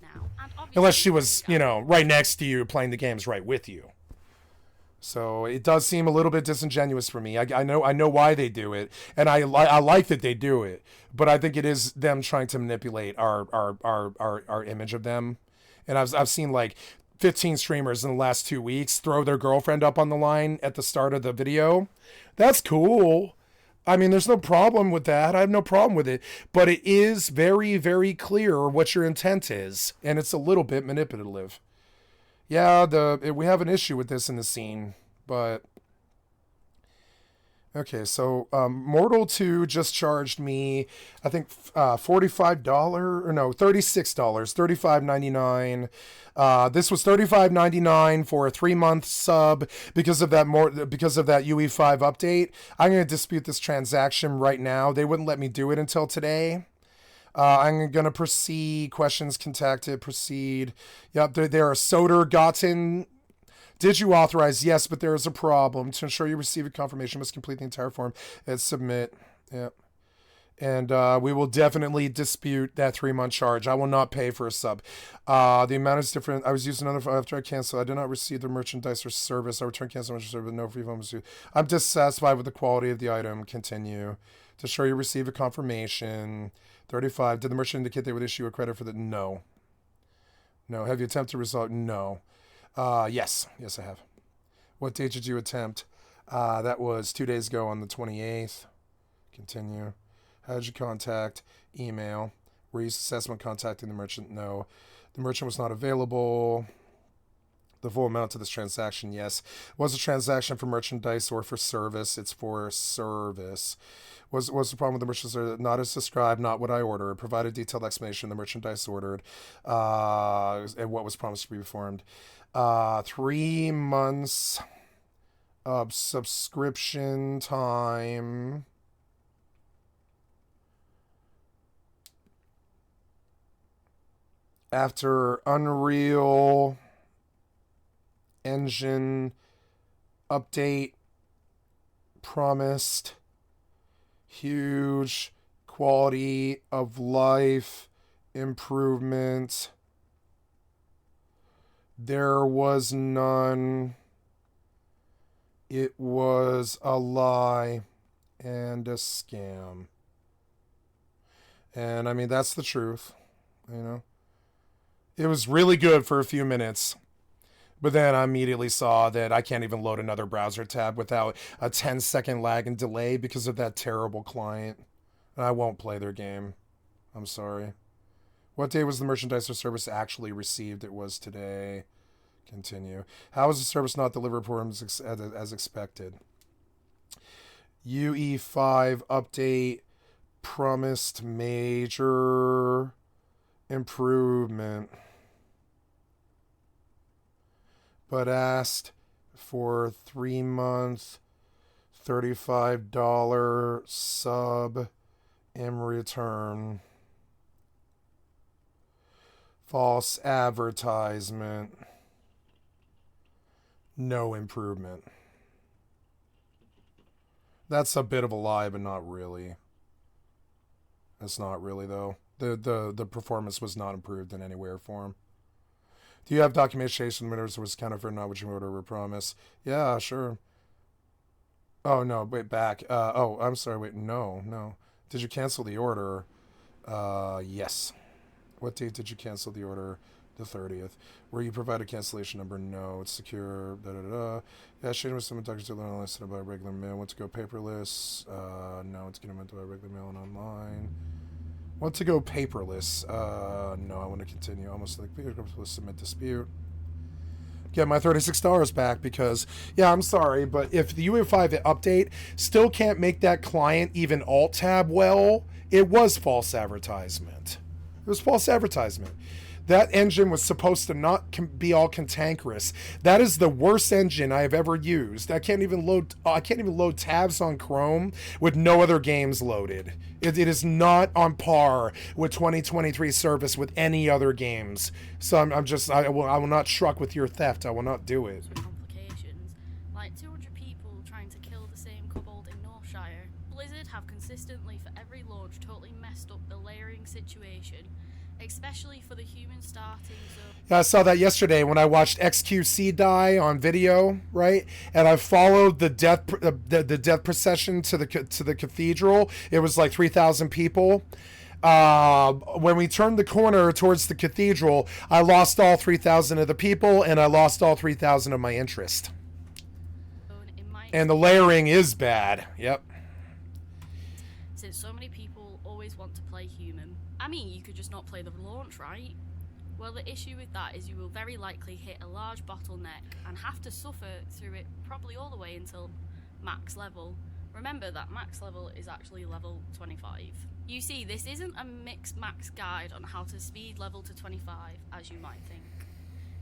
Now, unless she was, you know, right next to you playing the games right with you. So it does seem a little bit disingenuous for me. I know why they do it, and I like that they do it, but I think it is them trying to manipulate our image of them. And I've seen like 15 streamers in the last 2 weeks throw their girlfriend up on the line at the start of the video. That's cool. I mean, there's no problem with that. I have no problem with it, but it is very, very clear what your intent is, and it's a little bit manipulative. Yeah, we have an issue with this in the scene, but okay. So Mortal 2 just charged me, I think, $45 or no, $36, $35.99. This was $35.99 for a 3-month sub because of that UE5 update. I'm gonna dispute this transaction right now. They wouldn't let me do it until today. I'm going to proceed. Questions contacted. Proceed. Yep, there are Soder-Gotten. Did you authorize? Yes, but there is a problem. To ensure you receive a confirmation, you must complete the entire form and submit. Yep. And we will definitely dispute that 3-month charge. I will not pay for a sub. The amount is different. I was using another after I canceled. I did not receive the merchandise or service. I returned cancelled merchandise service, but no refund was due. I'm dissatisfied with the quality of the item. Continue. To ensure you receive a confirmation. 35. Did the merchant indicate they would issue a credit for the? No. No. Have you attempted to resolve? No. Yes. Yes, I have. What date did you attempt? That was 2 days ago on the 28th. Continue. How did you contact? Email. Were you successful in contacting the merchant? No. The merchant was not available. The full amount to this transaction? Yes. Was a transaction for merchandise or for service? It's for service. Was the problem with the merchandise? Not as described, not what I ordered. Provided detailed explanation of the merchandise ordered, and what was promised to be performed. 3 months of subscription time. After Unreal Engine update promised huge quality of life improvement, there was none. It was a lie and a scam. And I mean, that's the truth, you know. It was really good for a few minutes. But then I immediately saw that I can't even load another browser tab without a 10-second lag and delay because of that terrible client. And I won't play their game. I'm sorry. What day was the merchandise or service actually received? It was today. Continue. How was the service not delivered for him as expected? UE5 update promised major improvement, but asked for 3-month $35 sub in return. False advertisement. No improvement. That's a bit of a lie, but not really. That's not really, though. The performance was not improved in any way or form. Do you have documentation that was counterfeit, not what you order were promised? Yeah, sure. Oh, no, wait, back. Oh, I'm sorry, wait, no. Did you cancel the order? Yes. What date did you cancel the order? The 30th. Where you provide a cancellation number? No, it's secure. Yeah, Shane was some doctors to learn listed about regular mail. Want to go paperless? No, it's gonna went to regular mail and online. Want to go paperless? No, I want to continue. Almost like submit dispute. Get my $36 back because, yeah, I'm sorry, but if the UE5 update still can't make that client even alt tab well, it was false advertisement. It was false advertisement. That engine was supposed to not be all cantankerous. That is the worst engine I have ever used. I can't even load tabs on Chrome with no other games loaded. It is not on par with 2023 service with any other games. So I will not truck with your theft. I will not do it. Complications, like 200 people trying to kill the same kobold in Northshire. Blizzard have consistently for every launch totally messed up the layering situation. Especially for the human starting zone. Yeah, I saw that yesterday when I watched XQC die on video, right? And I followed the death procession to the cathedral. It was like 3,000 people. When we turned the corner towards the cathedral, I lost all 3,000 of the people, and I lost all 3,000 of my interest. And the layering is bad. Yep. Since so many people always want to play human. I mean, you could just not play the launch, right? Well, the issue with that is you will very likely hit a large bottleneck and have to suffer through it probably all the way until max level. Remember that max level is actually level 25. You see, this isn't a mixed max guide on how to speed level to 25, as you might think.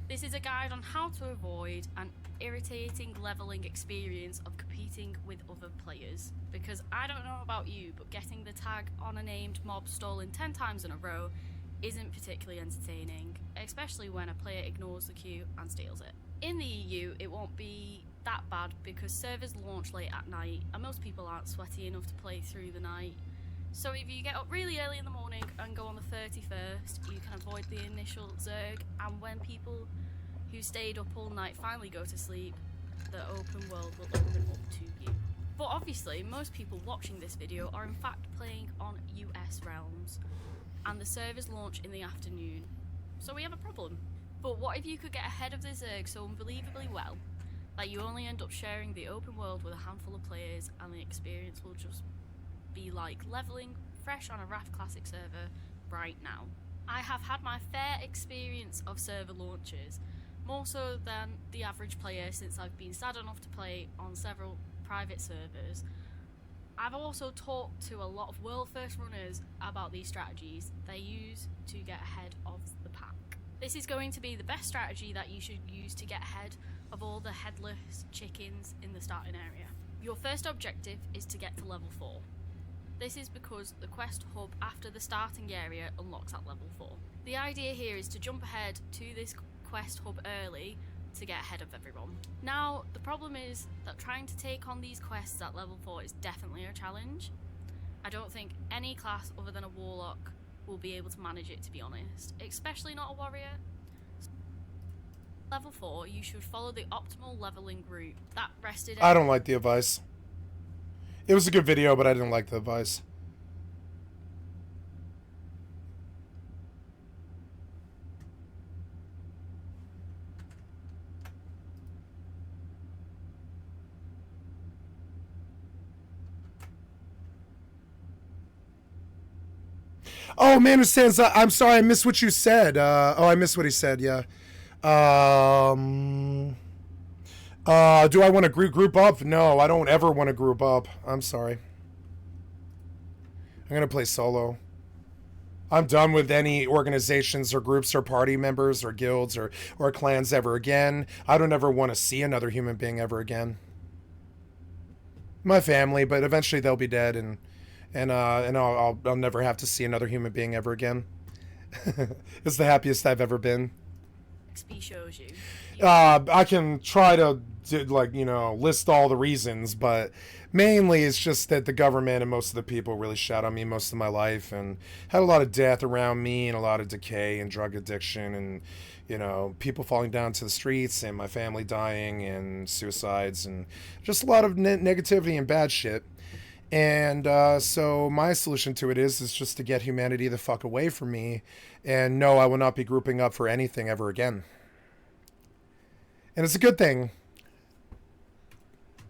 This is a guide on how to avoid an irritating leveling experience of competing with other players. Because I don't know about you, but getting the tag on a named mob stolen 10 times in a row isn't particularly entertaining, especially when a player ignores the queue and steals it. In the EU, it won't be that bad because servers launch late at night and most people aren't sweaty enough to play through the night. So if you get up really early in the morning and go on the 31st, you can avoid the initial zerg, and when people who stayed up all night finally go to sleep, the open world will open up to you. But obviously, most people watching this video are in fact playing on US realms, and the servers launch in the afternoon, so we have a problem. But what if you could get ahead of the zerg so unbelievably well that you only end up sharing the open world with a handful of players, and the experience will just be like leveling fresh on a Raft Classic server right now. I have had my fair experience of server launches, more so than the average player since I've been sad enough to play on several private servers. I've also talked to a lot of world first runners about these strategies they use to get ahead of the pack. This is going to be the best strategy that you should use to get ahead of all the headless chickens in the starting area. Your first objective is to get to level 4. This is because the quest hub after the starting area unlocks at level 4. The idea here is to jump ahead to this quest hub early to get ahead of everyone. Now, the problem is that trying to take on these quests at level 4 is definitely a challenge. I don't think any class other than a warlock will be able to manage it, to be honest, especially not a warrior. Level 4, you should follow the optimal leveling route that rested. I don't like the advice. It was a good video, but I didn't like the advice. Oh, man who stands up. I'm sorry, I missed what you said. I missed what he said, yeah. Do I want to group up? No, I don't ever want to group up. I'm sorry. I'm gonna play solo. I'm done with any organizations or groups or party members or guilds or clans ever again. I don't ever want to see another human being ever again. My family, but eventually they'll be dead, and I'll never have to see another human being ever again. It's the happiest I've ever been. XP shows you. I can try to list all the reasons, but mainly it's just that the government and most of the people really shat on me most of my life, and had a lot of death around me and a lot of decay and drug addiction and people falling down to the streets and my family dying and suicides and just a lot of negativity and bad shit. And so my solution to it is just to get humanity the fuck away from me, and no, I will not be grouping up for anything ever again. And it's a good thing.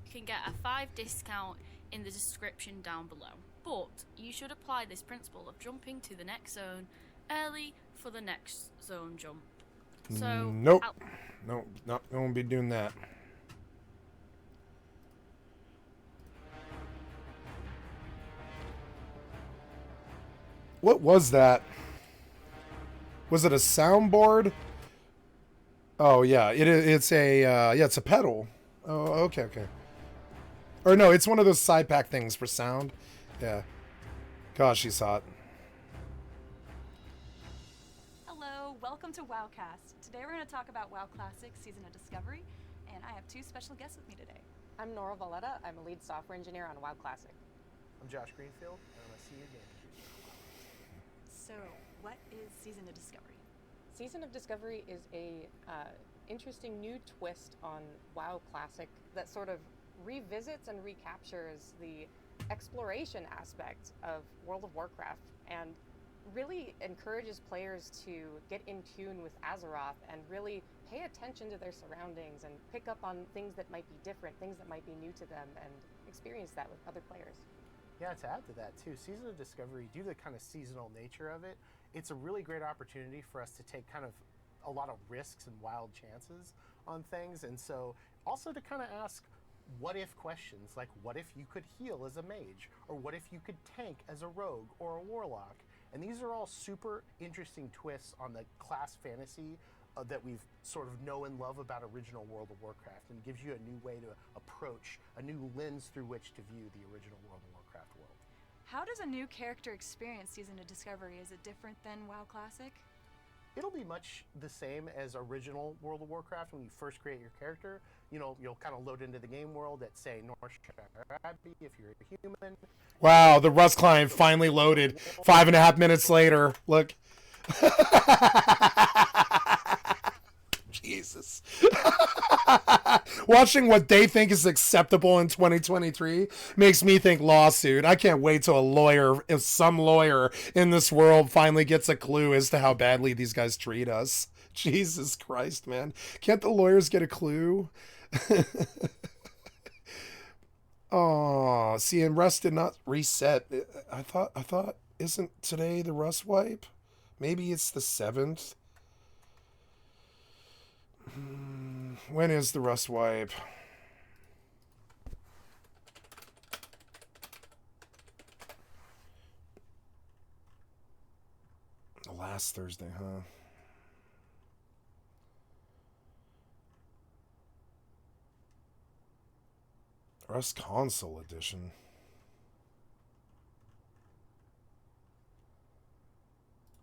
You can get a 5 discount in the description down below. But you should apply this principle of jumping to the next zone early for the next zone jump. So nope. Nope, not going to be doing that. What was that? Was it a soundboard? Oh yeah, it's a pedal. Oh, okay. Or no, it's one of those side pack things for sound. Yeah. Gosh, she's hot. Hello, welcome to WoWcast. Today we're going to talk about WoW Classic Season of Discovery, and I have 2 special guests with me today. I'm Nora Valletta. I'm a lead software engineer on WoW Classic. I'm Josh Greenfield, and I'm a senior game producer on WoW. So, what is Season of Discovery? Season of Discovery is a interesting new twist on WoW Classic that sort of revisits and recaptures the exploration aspect of World of Warcraft and really encourages players to get in tune with Azeroth and really pay attention to their surroundings and pick up on things that might be different, things that might be new to them, and experience that with other players. Yeah, to add to that too, Season of Discovery, due to the kind of seasonal nature of it, it's a really great opportunity for us to take kind of a lot of risks and wild chances on things, and so also to kind of ask what if questions, like what if you could heal as a mage, or what if you could tank as a rogue or a warlock. And these are all super interesting twists on the class fantasy that we've sort of know and love about original World of Warcraft, and gives you a new way to approach, a new lens through which to view the original World of Warcraft world. How does a new character experience Season of Discovery? Is it different than WoW Classic? It'll be much the same as original World of Warcraft. When you first create your character, you'll kind of load into the game world at, say, North Abbey if you're a human. Wow, the Rust client finally loaded 5.5 minutes later. Look. Jesus. Watching what they think is acceptable in 2023 makes me think lawsuit. I can't wait till some lawyer in this world finally gets a clue as to how badly these guys treat us. Jesus Christ, man. Can't the lawyers get a clue? Oh, see, and Rust did not reset. I thought, isn't today the Rust wipe? Maybe it's the 7th. When is the Rust wipe? Last Thursday, huh? Rust Console Edition.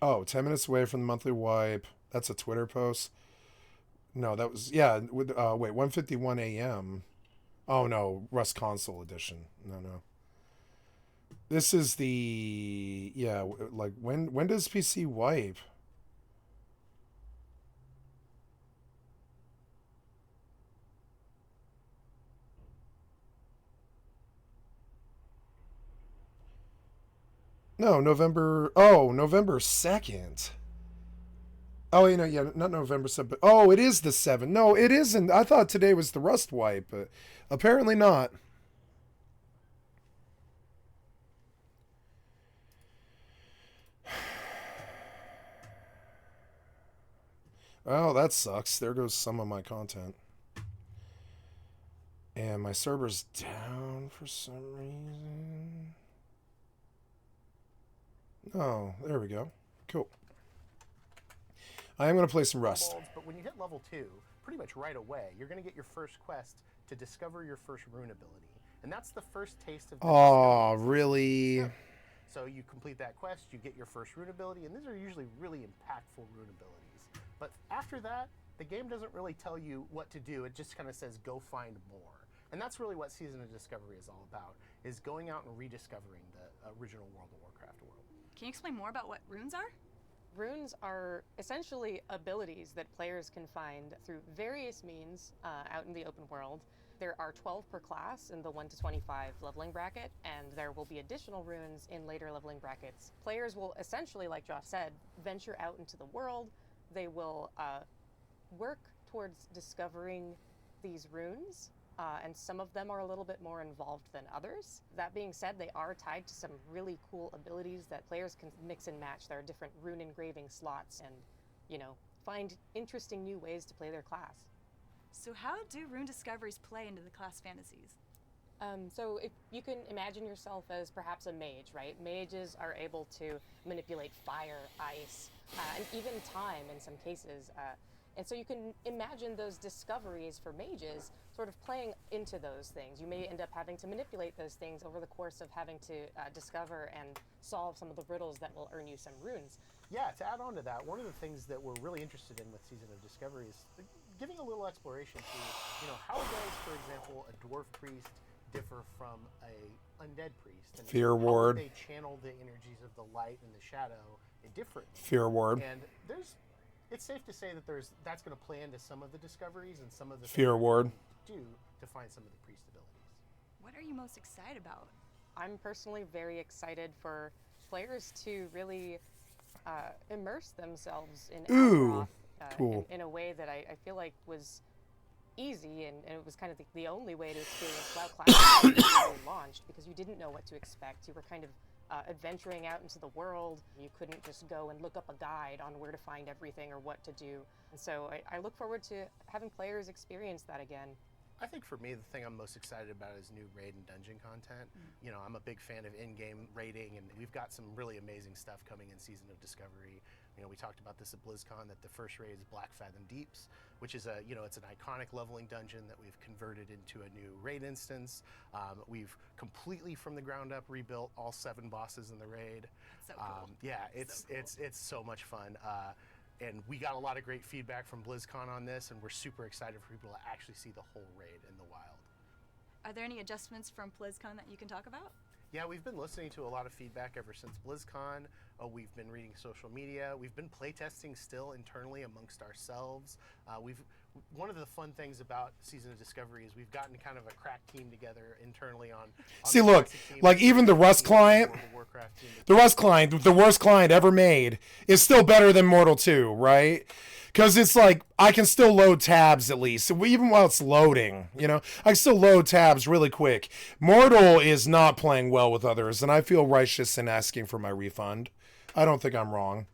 Oh, 10 minutes away from the monthly wipe. That's a Twitter post. No, that was, yeah, wait, 1:51 a.m. Oh, no, Rust Console Edition. No. This is the, yeah, like, when does PC wipe? No, November 2nd. Oh, not November 7th. Oh, it is the 7th. No, it isn't. I thought today was the Rust wipe, but apparently not. Well, that sucks. There goes some of my content. And my server's down for some reason. Oh, there we go. Cool. I am going to play some Rust. Kobolds, but when you hit level 2, pretty much right away, you're going to get your first quest to discover your first rune ability. And that's the first taste of the Oh, discovery. really? Yeah. So you complete that quest, you get your first rune ability, and these are usually really impactful rune abilities. But after that, the game doesn't really tell you what to do. It just kind of says, go find more. And that's really what Season of Discovery is all about, is going out and rediscovering the original World of Warcraft world. Can you explain more about what runes are? Runes are essentially abilities that players can find through various means out in the open world. There are 12 per class in the 1 to 25 leveling bracket, and there will be additional runes in later leveling brackets. Players will essentially, like Josh said, venture out into the world. They will work towards discovering these runes, and some of them are a little bit more involved than others. That being said, they are tied to some really cool abilities that players can mix and match. There are different rune engraving slots and, find interesting new ways to play their class. So how do rune discoveries play into the class fantasies? So if you can imagine yourself as perhaps a mage, right? Mages are able to manipulate fire, ice, and even time in some cases. And so you can imagine those discoveries for mages sort of playing into those things. You may end up having to manipulate those things over the course of having to discover and solve some of the riddles that will earn you some runes. Yeah, to add on to that, one of the things that we're really interested in with Season of Discovery is giving a little exploration to, how does, for example, a dwarf priest differ from a undead priest? And Fear how ward. would they channel the energies of the light and the shadow differently? Fear ward. And it's safe to say that that's going to play into some of the discoveries and some of the Fear things ward. that you need to do to find some of the priest abilities. What are you most excited about? I'm personally very excited for players to really immerse themselves in Ooh, Azeroth cool. in a way that I feel like was easy, and it was kind of the only way to experience WoW Classic when it launched, because you didn't know what to expect. You were kind of adventuring out into the world. You couldn't just go and look up a guide on where to find everything or what to do. And so I look forward to having players experience that again. I think for me, the thing I'm most excited about is new raid and dungeon content. I'm a big fan of in-game raiding, and we've got some really amazing stuff coming in Season of Discovery. We talked about this at BlizzCon, that the first raid is Black Fathom Deeps, which is it's an iconic leveling dungeon that we've converted into a new raid instance. We've completely from the ground up rebuilt all 7 bosses in the raid. So cool. Yeah, it's so much fun. And we got a lot of great feedback from BlizzCon on this, and we're super excited for people to actually see the whole raid in the wild. Are there any adjustments from BlizzCon that you can talk about? Yeah, we've been listening to a lot of feedback ever since BlizzCon. We've been reading social media. We've been playtesting still internally amongst ourselves. One of the fun things about Season of Discovery is we've gotten kind of a crack team together internally on See, the look, classic team. like even the Rust client, World of Warcraft team. the Rust client, the worst client ever made, is still better than Mortal 2, right? Because it's like, I can still load tabs at least, even while it's loading, I can still load tabs really quick. Mortal is not playing well with others, and I feel righteous in asking for my refund. I don't think I'm wrong.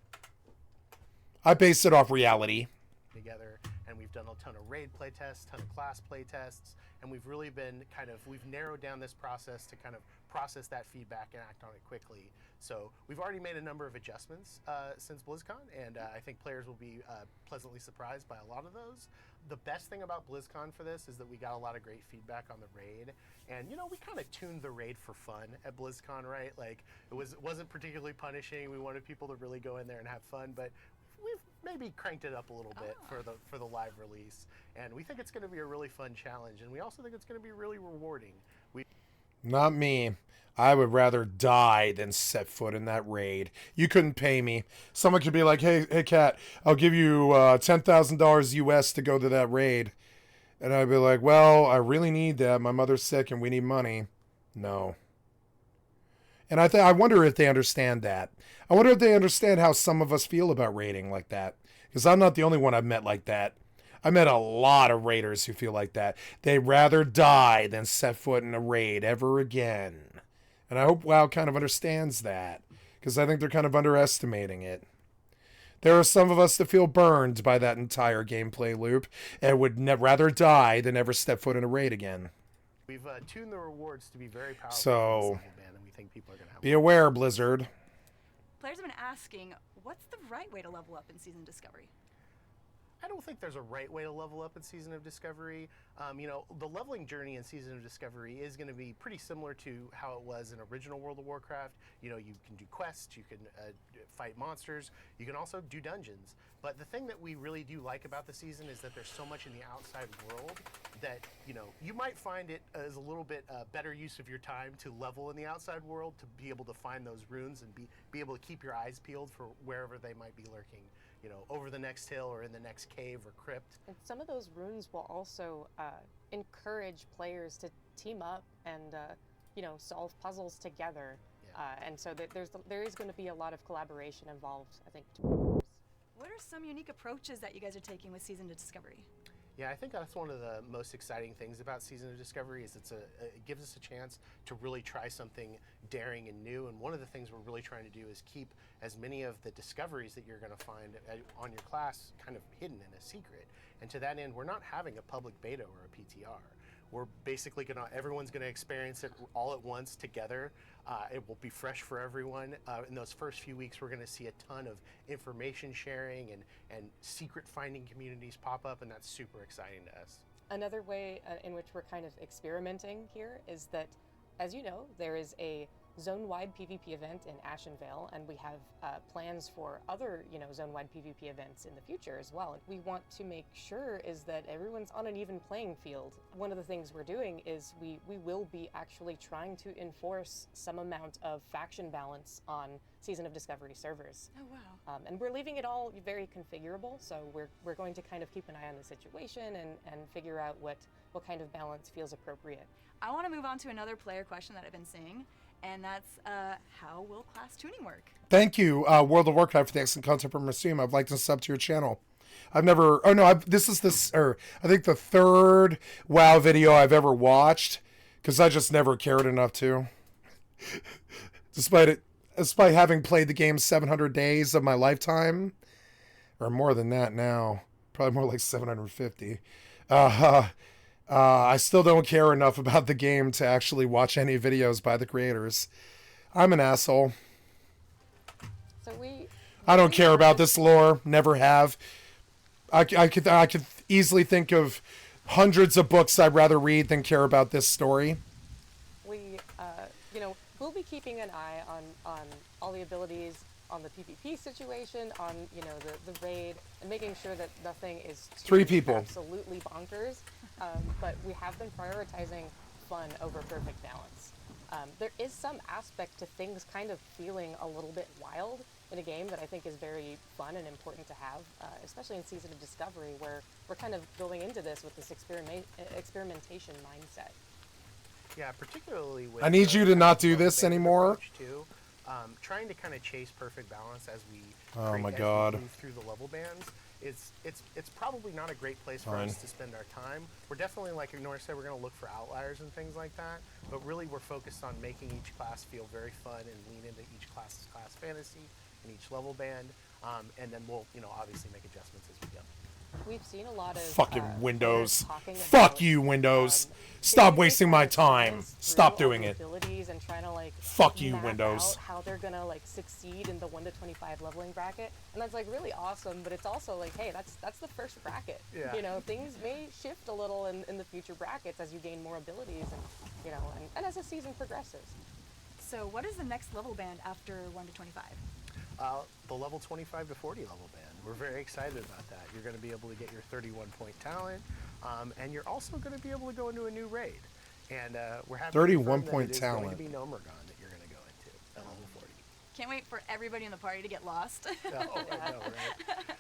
I base it off reality. Together, and we've done a ton of raid playtests, ton of class playtests, and we've really been we've narrowed down this process to kind of process that feedback and act on it quickly. So we've already made a number of adjustments since BlizzCon, and I think players will be pleasantly surprised by a lot of those. The best thing about BlizzCon for this is that we got a lot of great feedback on the raid, and we kind of tuned the raid for fun at BlizzCon, right? Like it wasn't particularly punishing. We wanted people to really go in there and have fun, but we've maybe cranked it up a little bit for the live release, and we think it's going to be a really fun challenge, and we also think it's going to be really rewarding. Not me. I would rather die than set foot in that raid. You couldn't pay me. Someone could be like, hey, Kat, I'll give you $10,000 US to go to that raid. And I'd be like, well, I really need that. My mother's sick and we need money. No. And I wonder if they understand that. I wonder if they understand how some of us feel about raiding like that. Because I'm not the only one I've met like that. I met a lot of raiders who feel like that. They'd rather die than set foot in a raid ever again. And I hope WoW kind of understands that, because I think they're kind of underestimating it. There are some of us that feel burned by that entire gameplay loop and would rather die than ever step foot in a raid again. We've tuned the rewards to be very powerful. So, and we think people are going to have be aware, Blizzard. players have been asking, what's the right way to level up in Season of Discovery? I don't think there's a right way to level up in Season of Discovery. The leveling journey in Season of Discovery is going to be pretty similar to how it was in original World of Warcraft. You can do quests, you can fight monsters, you can also do dungeons. But the thing that we really do like about the season is that there's so much in the outside world that, you might find it as a little bit better use of your time to level in the outside world, to be able to find those runes and be able to keep your eyes peeled for wherever they might be lurking. Over the next hill or in the next cave or crypt. And some of those runes will also encourage players to team up and, solve puzzles together. Yeah. And so there is going to be a lot of collaboration involved, I think. What are some unique approaches that you guys are taking with Season of Discovery? Yeah, I think that's one of the most exciting things about Season of Discovery is it gives us a chance to really try something daring and new. And one of the things we're really trying to do is keep as many of the discoveries that you're going to find on your class kind of hidden in a secret. And to that end, we're not having a public beta or a PTR. We're basically everyone's going to experience it all at once together. It will be fresh for everyone. In those first few weeks, we're going to see a ton of information sharing and secret finding communities pop up, and that's super exciting to us. Another way in which we're kind of experimenting here is that, as you know, there is a zone-wide PvP event in Ashenvale, and we have plans for other, zone-wide PvP events in the future as well. And we want to make sure is that everyone's on an even playing field. One of the things we're doing is we will be actually trying to enforce some amount of faction balance on Season of Discovery servers. Oh, wow. And we're leaving it all very configurable, so we're going to kind of keep an eye on the situation and figure out what kind of balance feels appropriate. I want to move on to another player question that I've been seeing, and that's how will class tuning work? Thank you, World of Warcraft, for the excellent content from Museum. I'd like to sub to your channel. I think the third WoW video I've ever watched, because I just never cared enough to. Despite having played the game 700 days of my lifetime, or more than that now, probably more like 750. I still don't care enough about the game to actually watch any videos by the creators. I'm an asshole. So I don't care about this lore. Never have. I could easily think of hundreds of books I'd rather read than care about this story. We'll be keeping an eye on all the abilities, on the PvP situation, on the raid, and making sure that nothing is Three people. Absolutely bonkers. But we have been prioritizing fun over perfect balance. There is some aspect to things kind of feeling a little bit wild in a game that I think is very fun and important to have, especially in Season of Discovery, where we're kind of going into this with this experimentation mindset. Yeah, particularly with I need you to not do this anymore. Too, trying to kind of chase perfect balance as we Oh my as God. we move through the level bands. It's probably not a great place for Fine. us to spend our time. We're definitely, like Nora said, we're going to look for outliers and things like that. But really, we're focused on making each class feel very fun and lean into each class's class fantasy and each level band. And then we'll, obviously make adjustments as we go. We've seen a lot of Fucking Windows. talking Fuck about, you, Windows. um, Stop figuring wasting my out time. through Stop all doing the it. abilities and trying to Fuck you, map Windows. out how they're gonna succeed in the 1 to 25 leveling bracket, and that's really awesome. But it's also hey, that's the first bracket. Yeah. Things may shift a little in the future brackets as you gain more abilities, and and as the season progresses. So what is the next level band after 1 to 25? The level 25 to 40 level band. We're very excited about that. You're going to be able to get your 31-point talent, and you're also going to be able to go into a new raid. And we're happy 31-point It's talent. going to be Nomergon that you're going to go into at level 40. Can't wait for everybody in the party to get lost. Oh, I know, right?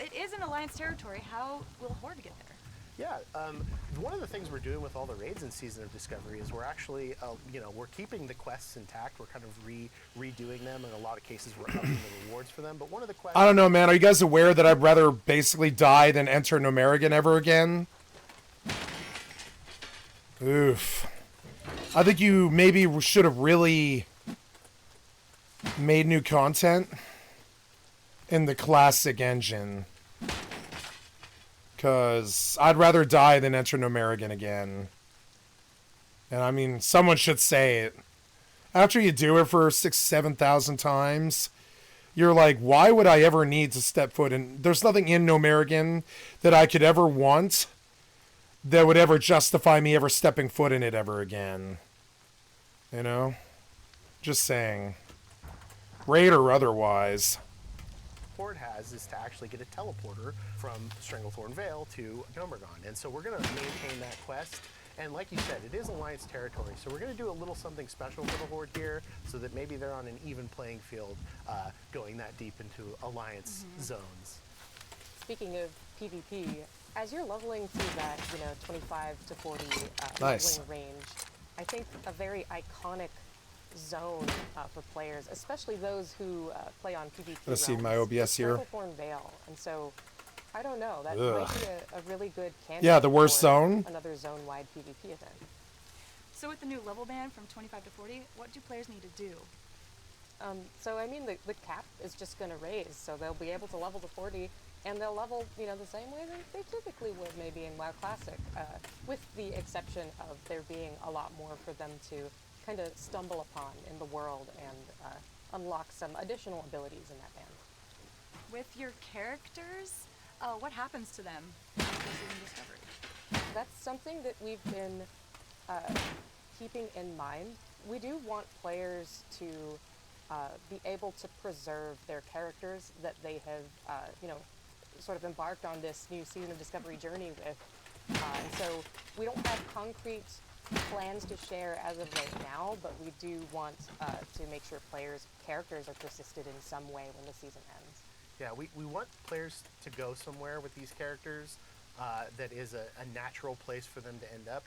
It is in Alliance territory. How will Horde get there? Yeah, one of the things we're doing with all the raids in Season of Discovery is we're actually, we're keeping the quests intact. We're kind of redoing them. In a lot of cases, we're upping the rewards for them. But one of the quests... I don't know, man. Are you guys aware that I'd rather basically die than enter Nomerigan ever again? Oof. I think you maybe should have really made new content in the classic engine. Because I'd rather die than enter Nomerigan again. And I mean, someone should say it. After you do it for 6,000-7,000 times, you're like, why would I ever need to step foot in? There's nothing in Nomerigan that I could ever want that would ever justify me ever stepping foot in it ever again. You know? Just saying. Raid or otherwise. Horde has is to actually get a teleporter from Stranglethorn Vale to Nomergon. And so we're going to maintain that quest. And like you said, it is Alliance territory, so we're going to do a little something special for the Horde here so that maybe they're on an even playing field going that deep into Alliance zones. Speaking of PvP, as you're leveling through that, 25 to 40 Nice. leveling range, I think a very iconic zone for players, especially those who play on PvP Let's see realms, my OBS is here. Stranglethorn Vale. And so, I don't know, that Ugh. might be a really good candidate Yeah, the worst for zone. another zone-wide PvP event. So with the new level band from 25 to 40, what do players need to do? So I mean, the cap is just going to raise, so they'll be able to level to 40, and they'll level, the same way that they typically would maybe in WoW Classic, with the exception of there being a lot more for them to kind of stumble upon in the world and unlock some additional abilities in that band. With your characters, what happens to them in Season Discovery? That's something that we've been keeping in mind. We do want players to be able to preserve their characters that they have, sort of embarked on this new Season of Discovery journey with. And so we don't have concrete plans to share as of right now, but we do want to make sure players' characters are persisted in some way when the season ends. Yeah, we want players to go somewhere with these characters that is a natural place for them to end up.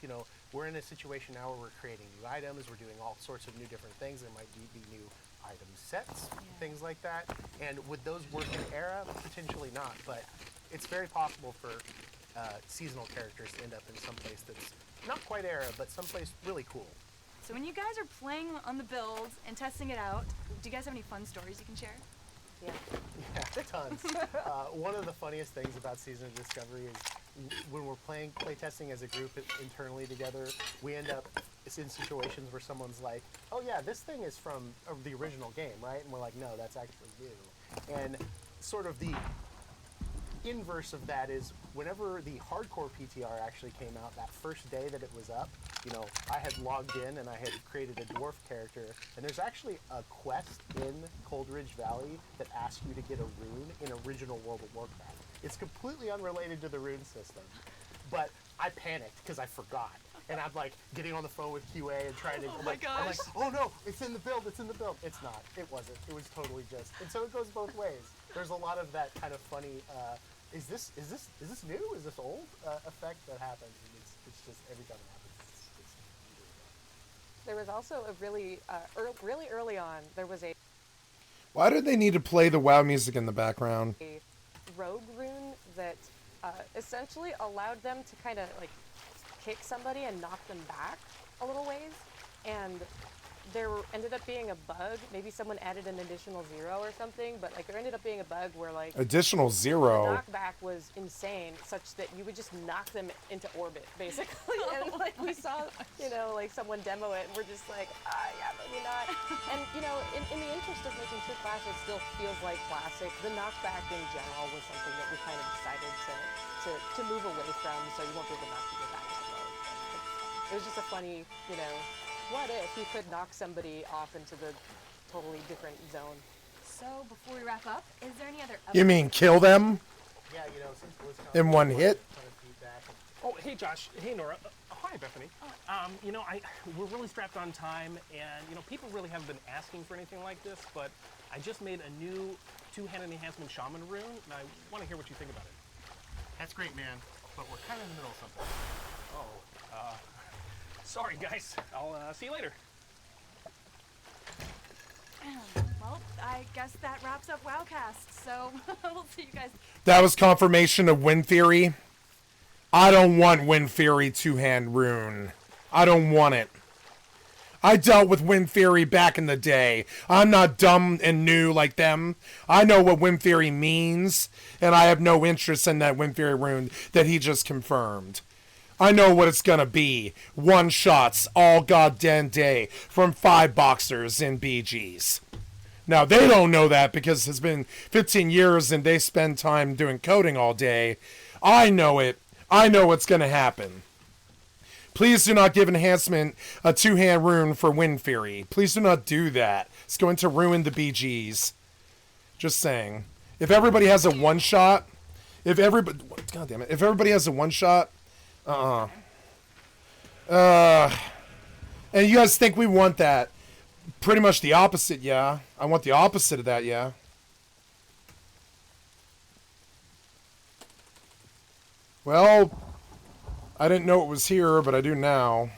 We're in a situation now where we're creating new items, we're doing all sorts of new different things. There might be new item sets, things like that. And would those work in Era? Potentially not, but it's very possible for seasonal characters to end up in some place that's not quite Era, but someplace really cool. So when you guys are playing on the build and testing it out, do you guys have any fun stories you can share? Yeah. Yeah, tons. One of the funniest things about Season of Discovery is when we're play testing as a group internally together, we end up in situations where someone's like, oh yeah, this thing is from the original game, right? And we're like, no, that's actually new. And sort of the inverse of that is whenever the hardcore PTR actually came out, that first day that it was up, I had logged in and I had created a dwarf character, and there's actually a quest in Coldridge Valley that asks you to get a rune in original World of Warcraft. It's completely unrelated to the rune system, but I panicked because I forgot. And I'm like getting on the phone with QA and trying to, I'm like, oh no, it's in the build, it's in the build. It's not, it wasn't, it was totally just, and so it goes both ways. There's a lot of that kind of funny, is this new? Is this old? Effect that happens. And it's just every time it happens, it's There was also a really, really early on, there was a Why do they need to play the WoW music in the background? rogue rune that essentially allowed them to kind of like kick somebody and knock them back a little ways, and there ended up being a bug. Maybe someone added an additional 0 or something, but like there ended up being a bug where like Additional the 0. knockback was insane, such that you would just knock them into orbit basically. And like we saw, like someone demo it, and we're just like, yeah, maybe not. And in the interest of making sure Classic still feels like Classic, the knockback in general was something that we kind of decided to move away from, so you won't be able to knock people back into the road. It was just a funny, what if you could knock somebody off into the totally different zone? So before we wrap up, is there any other You mean kill them yeah, since BlizzCon, in one hit? kind of feedback and Oh, hey Josh. Hey Nora. Hi Bethany. We're really strapped on time, and people really haven't been asking for anything like this, but I just made a new two-handed enhancement shaman rune, and I want to hear what you think about it. That's great, man, but we're kind of in the middle of something. Sorry guys. I'll see you later. Well, I guess that wraps up WoWcast, so we'll see you guys. That was confirmation of Wind Fury. I don't want Wind Fury two-hand rune. I don't want it. I dealt with Wind Fury back in the day. I'm not dumb and new like them. I know what Wind Fury means, and I have no interest in that Wind Fury rune that he just confirmed. I know what it's gonna be. One-shots all goddamn day from 5 boxers in BGs. Now, they don't know that because it's been 15 years and they spend time doing coding all day. I know it. I know what's going to happen. Please do not give enhancement a 2-hand rune for Wind Fury. Please do not do that. It's going to ruin the BGs. Just saying. If everybody has a one-shot... God damn it. If everybody has a one-shot... and you guys think we want that. Pretty much the opposite, yeah. I want the opposite of that, yeah. Well, I didn't know it was here, but I do now.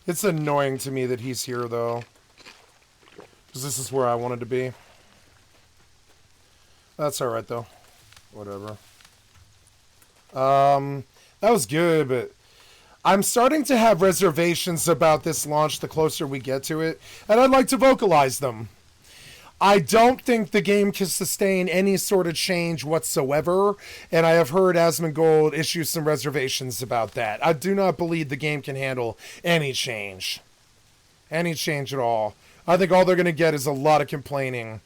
It's annoying to me that he's here, though. Because this is where I wanted to be. That's alright, though. Whatever. That was good, but... I'm starting to have reservations about this launch the closer we get to it. And I'd like to vocalize them. I don't think the game can sustain any sort of change whatsoever, and I have heard Asmongold issue some reservations about that. I do not believe the game can handle any change. Any change at all. I think all they're going to get is a lot of complaining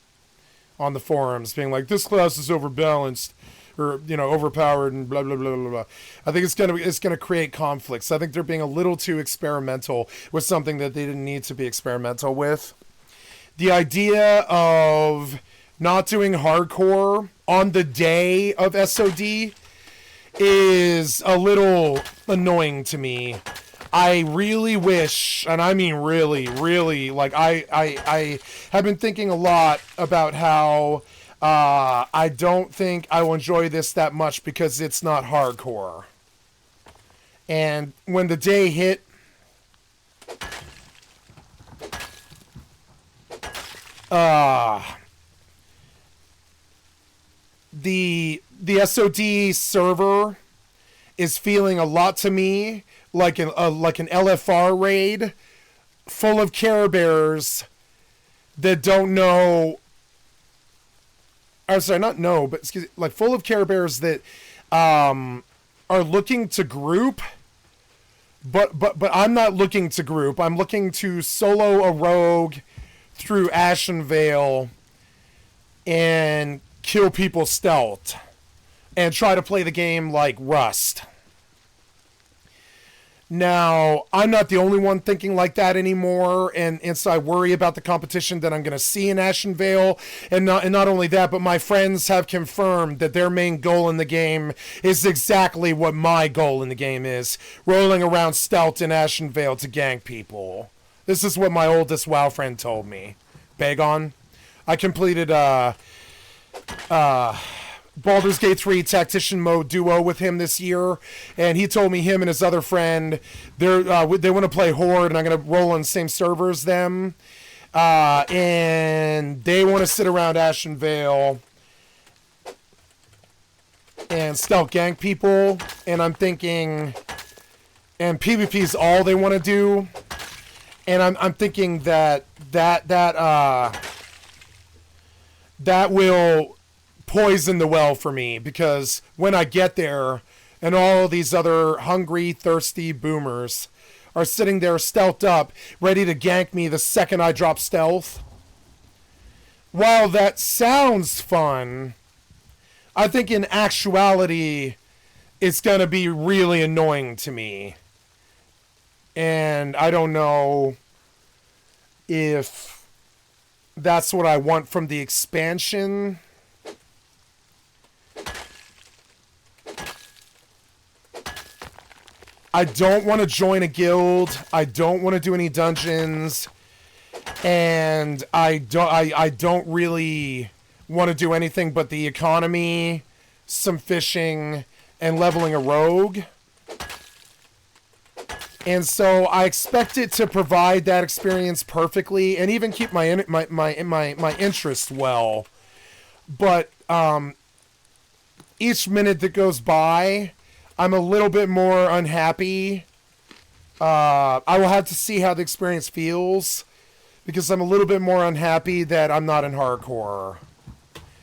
on the forums, being like, this class is overbalanced, or, you know, overpowered, and blah, blah, blah, blah, blah. I think it's gonna create conflicts. I think they're being a little too experimental with something that they didn't need to be experimental with. The idea of not doing hardcore on the day of SOD is a little annoying to me. I really wish, and I mean really, really, like I have been thinking a lot about how I don't think I will enjoy this that much because it's not hardcore. And when the day hit, the SOD server is feeling a lot to me like an LFR raid full of Care Bears that don't know. I'm sorry, not know, but excuse me, like full of Care Bears that are looking to group. But I'm not looking to group. I'm looking to solo a rogue through Ashenvale and kill people stealth and try to play the game like Rust. Now, I'm not the only one thinking like that anymore, and so I worry about the competition that I'm going to see in Ashenvale, and not only that, but my friends have confirmed that their main goal in the game is exactly what my goal in the game is, rolling around stealth in Ashenvale to gank people. This is what my oldest WoW friend told me. Bagon. I completed Baldur's Gate 3 Tactician Mode Duo with him this year, and he told me him and his other friend, they want to play Horde, and I'm going to roll on the same server as them, and they want to sit around Ashenvale and stealth gank people, and I'm thinking, and PvP is all they want to do, and I'm thinking that will poison the well for me, because when I get there and all these other hungry, thirsty boomers are sitting there stealthed up, ready to gank me the second I drop stealth, while that sounds fun, I think in actuality it's going to be really annoying to me. And I don't know if that's what I want from the expansion. I don't want to join a guild. I don't want to do any dungeons, and I don't really want to do anything but the economy, some fishing, and leveling a rogue. And so I expect it to provide that experience perfectly and even keep my interest well. But each minute that goes by, I'm a little bit more unhappy. I will have to see how the experience feels, because I'm a little bit more unhappy that I'm not in hardcore.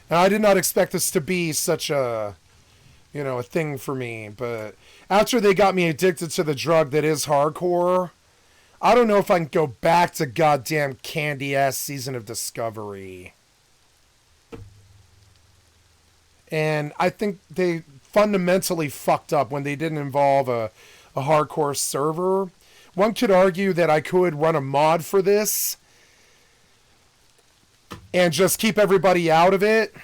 And I did not expect this to be such a, a thing for me. But after they got me addicted to the drug that is hardcore, I don't know if I can go back to goddamn candy-ass Season of Discovery. And I think they fundamentally fucked up when they didn't involve a hardcore server. One could argue that I could run a mod for this and just keep everybody out of it.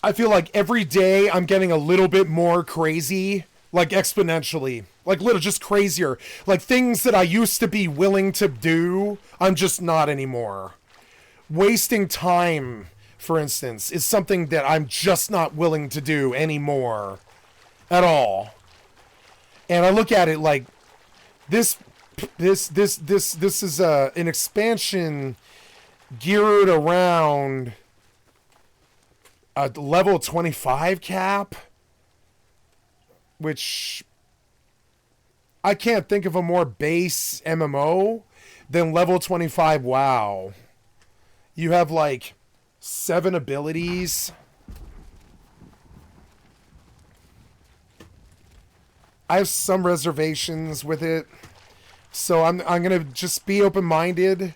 I feel like every day I'm getting a little bit more crazy, like exponentially, like little just crazier. Like things that I used to be willing to do, I'm just not anymore. Wasting time, for instance, is something that I'm just not willing to do anymore at all. And I look at it like this is an expansion geared around a level 25 cap, which I can't think of a more base MMO than level 25 WoW. You have like 7 abilities. I have some reservations with it, so I'm gonna just be open-minded.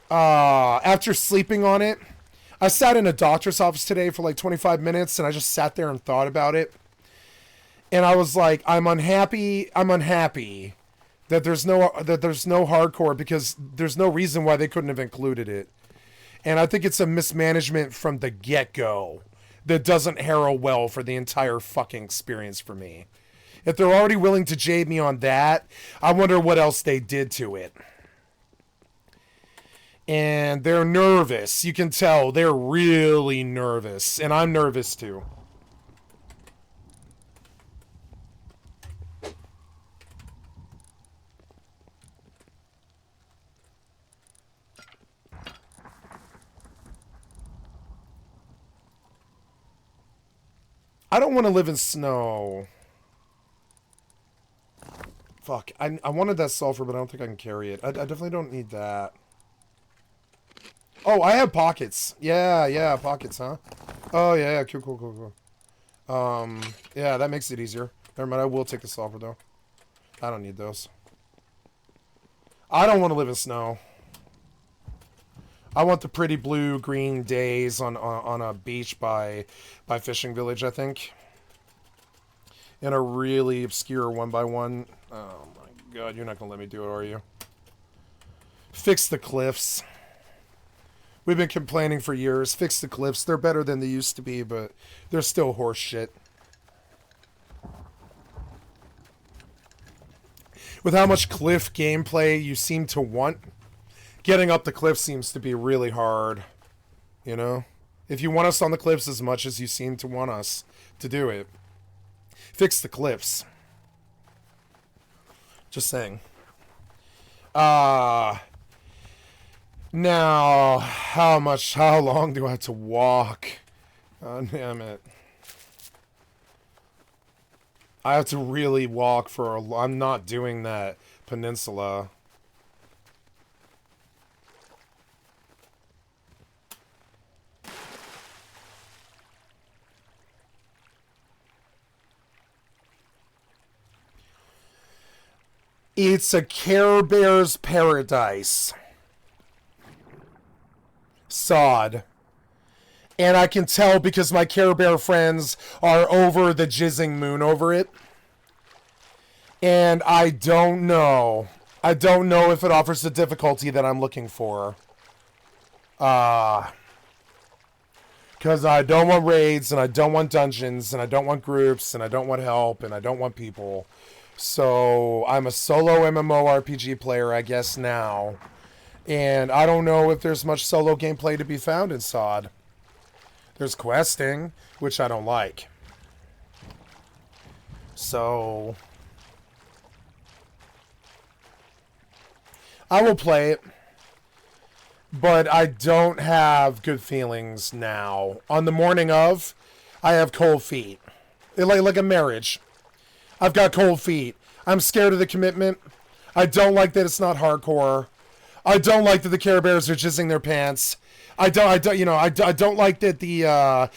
After sleeping on it, I sat in a doctor's office today for like 25 minutes, and I just sat there and thought about it. And I was like, I'm unhappy that there's no hardcore, because there's no reason why they couldn't have included it. And I think it's a mismanagement from the get-go that doesn't herald well for the entire fucking experience for me. If they're already willing to jade me on that, I wonder what else they did to it. And they're nervous. You can tell they're really nervous. And I'm nervous too. I don't want to live in snow. Fuck. I wanted that sulfur, but I don't think I can carry it. I definitely don't need that. Oh, I have pockets. Yeah, pockets, huh? Oh, yeah, cool. Yeah, that makes it easier. Never mind, I will take the sulfur, though. I don't need those. I don't want to live in snow. I want the pretty blue-green days on a beach by Fishing Village, I think. In a really obscure 1x1. Oh, my God, you're not going to let me do it, are you? Fix the cliffs. We've been complaining for years. Fix the cliffs. They're better than they used to be, but they're still horse shit. With how much cliff gameplay you seem to want, getting up the cliff seems to be really hard. You know? If you want us on the cliffs as much as you seem to want us to do it, fix the cliffs. Just saying. Now, how long do I have to walk? Oh, damn it. I have to really walk I'm not doing that peninsula. It's a Care Bear's paradise. Sod. And I can tell because my Care Bear friends are over the jizzing moon over it. And I don't know. I don't know if it offers the difficulty that I'm looking for. Because I don't want raids, and I don't want dungeons, and I don't want groups, and I don't want help, and I don't want people. So I'm a solo MMORPG player, I guess, now. And I don't know if there's much solo gameplay to be found in SOD. There's questing, which I don't like. So I will play it. But I don't have good feelings now. On the morning of, I have cold feet. Like a marriage. I've got cold feet. I'm scared of the commitment. I don't like that it's not hardcore. I don't like that the Care Bears are jizzing their pants. I don't like that the,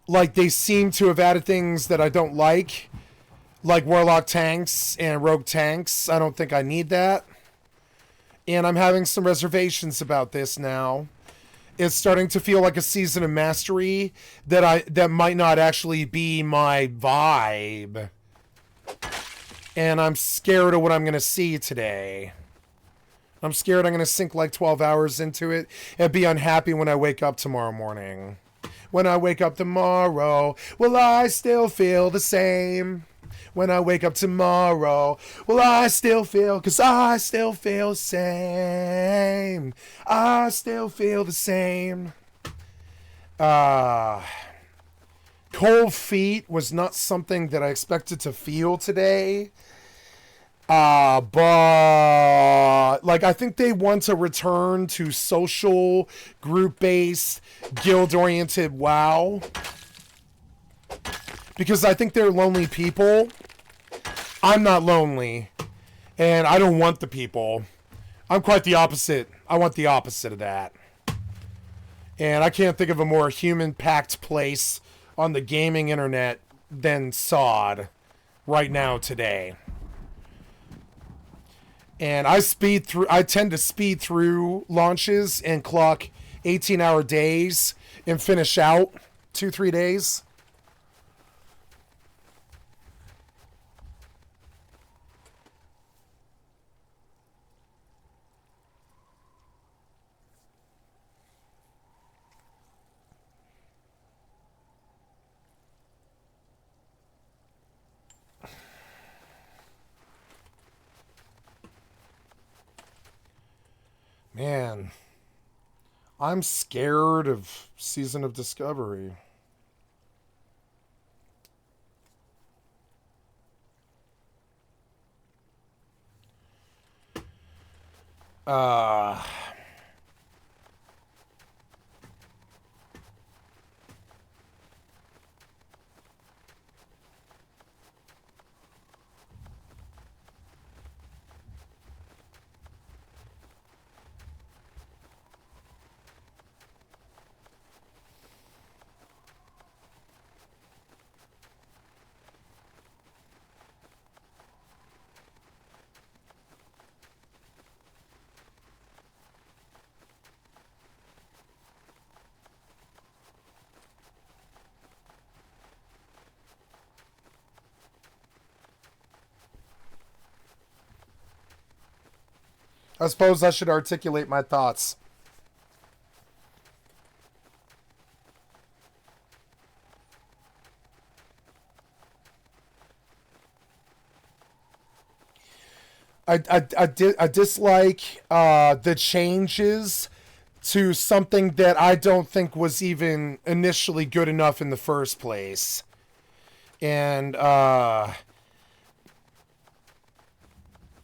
like they seem to have added things that I don't like Warlock tanks and Rogue tanks. I don't think I need that. And I'm having some reservations about this now. It's starting to feel like a season of mastery that might not actually be my vibe. And I'm scared of what I'm going to see today. I'm scared I'm going to sink like 12 hours into it and be unhappy when I wake up tomorrow morning. When I wake up tomorrow, will I still feel the same? When I wake up tomorrow, will I still feel, 'cause I still feel the same. I still feel the same. Cold feet was not something that I expected to feel today. But like I think they want to return to social, group-based, guild-oriented WoW. Because I think they're lonely people. I'm not lonely. And I don't want the people. I'm quite the opposite. I want the opposite of that. And I can't think of a more human-packed place on the gaming internet than SOD right now today. And I tend to speed through launches and clock 18-hour days and finish out 2-3 days. Man, I'm scared of Season of Discovery. I suppose I should articulate my thoughts. I dislike the changes to something that I don't think was even initially good enough in the first place. And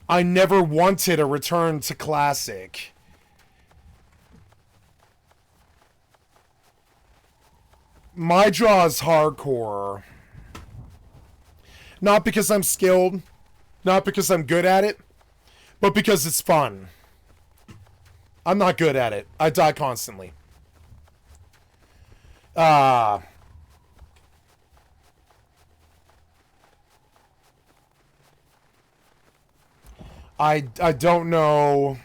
I never wanted a return to classic. My draw is hardcore. Not because I'm skilled, not because I'm good at it, but because it's fun. I'm not good at it. I die constantly. I don't know.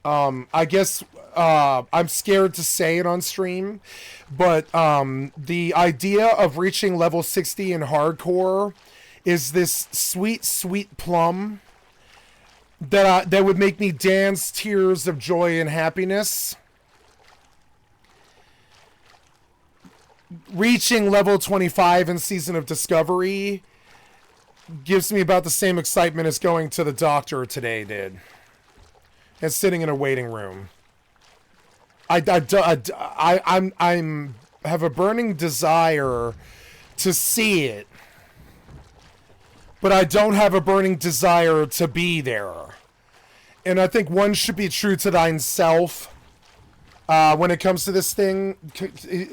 I guess I'm scared to say it on stream, but the idea of reaching level 60 in hardcore is this sweet, sweet plum that would make me dance tears of joy and happiness. Reaching level 25 in Season of Discovery gives me about the same excitement as going to the doctor today did. And sitting in a waiting room. I have a burning desire to see it. But I don't have a burning desire to be there. And I think one should be true to thyself. When it comes to this thing,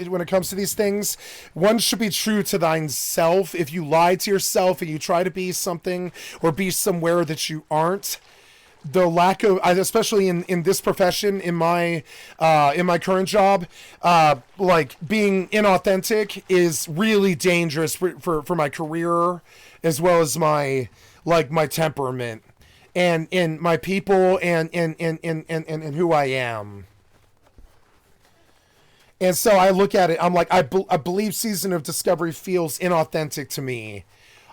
when it comes to these things, one should be true to thyself. If you lie to yourself and you try to be something or be somewhere that you aren't, the lack of, especially in this profession, in my current job, like being inauthentic is really dangerous for my career as well as my temperament and my people and who I am. And so I look at it, I'm like, I believe Season of Discovery feels inauthentic to me.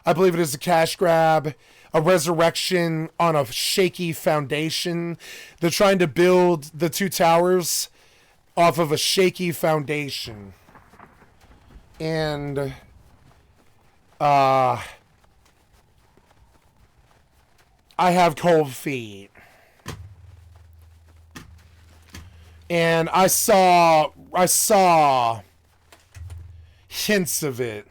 I believe it is a cash grab, a resurrection on a shaky foundation. They're trying to build the two towers off of a shaky foundation. And, I have cold feet. And I saw hints of it.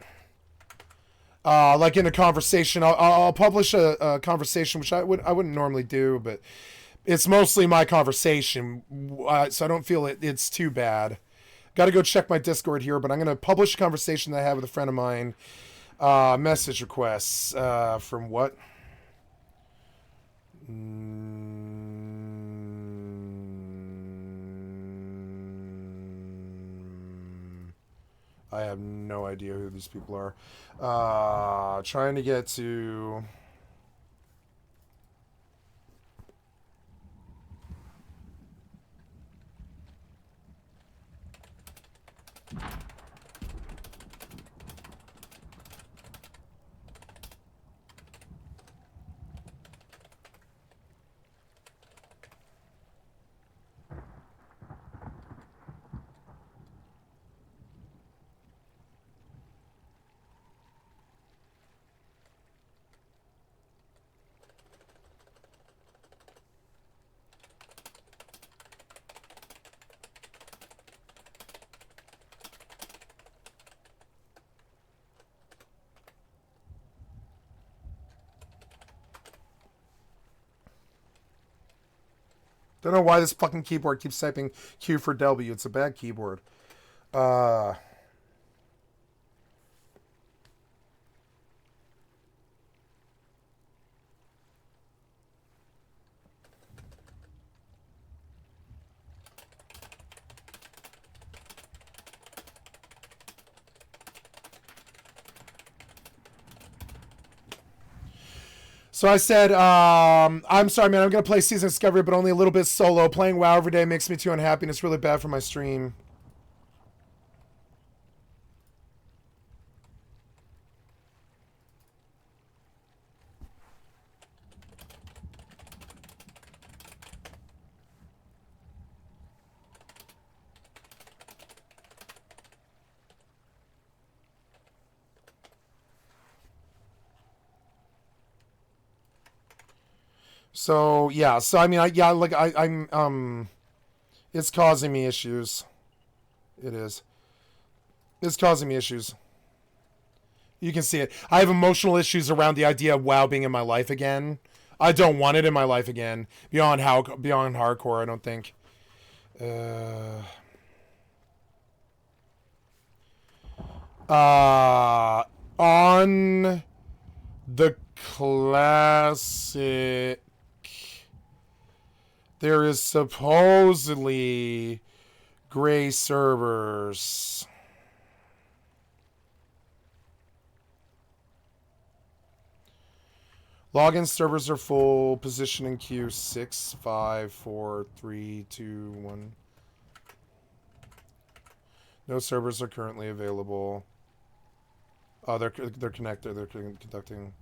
Like in a conversation, I'll publish a conversation, which I wouldn't normally do, but it's mostly my conversation, so I don't feel it's too bad. Got to go check my Discord here, but I'm going to publish a conversation that I have with a friend of mine. Message requests from what? I have no idea who these people are. Trying to get to... Don't know why this fucking keyboard keeps typing Q for W. It's a bad keyboard. So I said, I'm sorry, man. I'm going to play Season Discovery, but only a little bit solo. Playing WoW every day makes me too unhappy, and it's really bad for my stream. So yeah, so I mean, I'm it's causing me issues. It is. It's causing me issues. You can see it. I have emotional issues around the idea of WoW being in my life again. I don't want it in my life again. Beyond hardcore, I don't think. On the classic, there is supposedly gray servers. Login servers are full. Position in queue 6, 5, 4, 3, 2, 1. No servers are currently available. Oh, they're connected. They're conducting.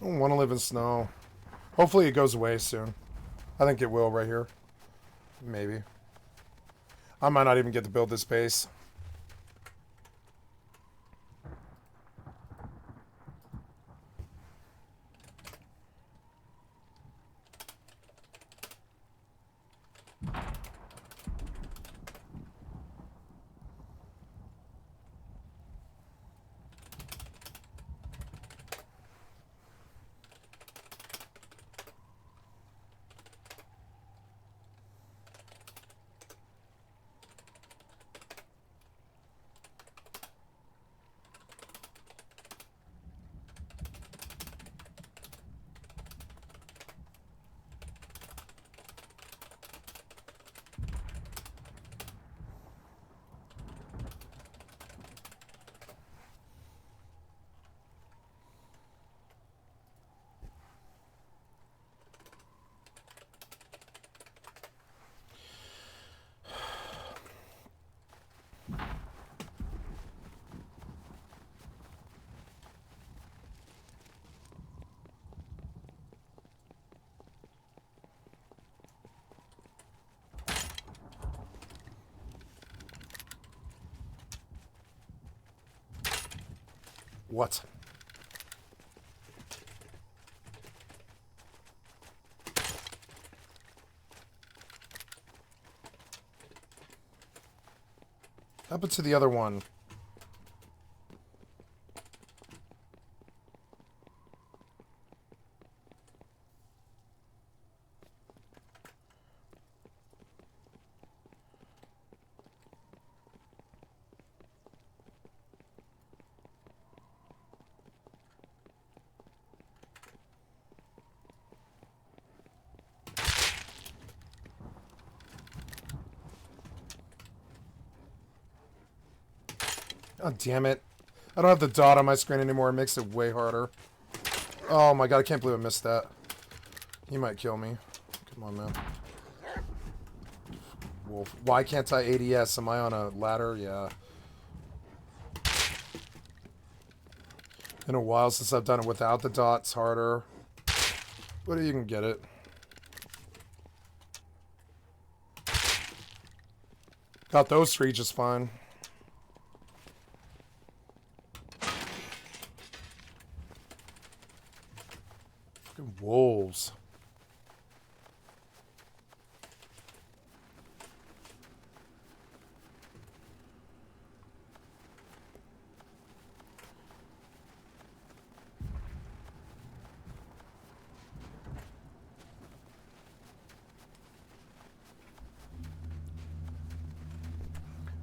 I don't want to live in snow. Hopefully it goes away soon. I think it will right here. Maybe. I might not even get to build this base. What? What happened to the other one? Oh, damn it. I don't have the dot on my screen anymore. It makes it way harder. Oh my god, I can't believe I missed that. He might kill me. Come on, man. Wolf. Why can't I ADS? Am I on a ladder? Yeah. Been a while since I've done it without the dots. Harder. But you can get it. Got those three just fine. Fucking wolves.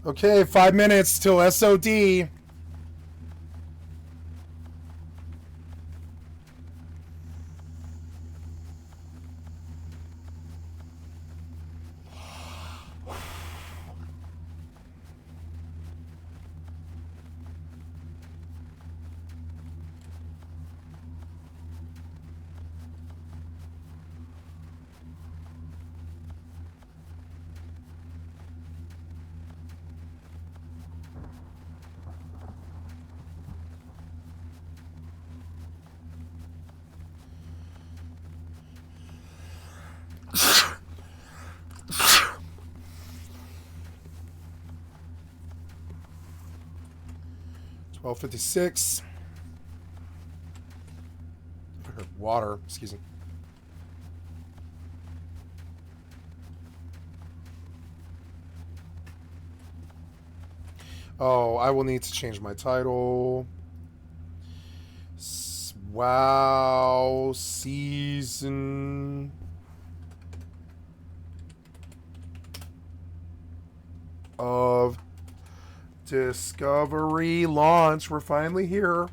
Okay, 5 minutes till SOD. $12.56. Water, excuse me. Oh, I will need to change my title. WoW season of Discovery launch. We're finally here.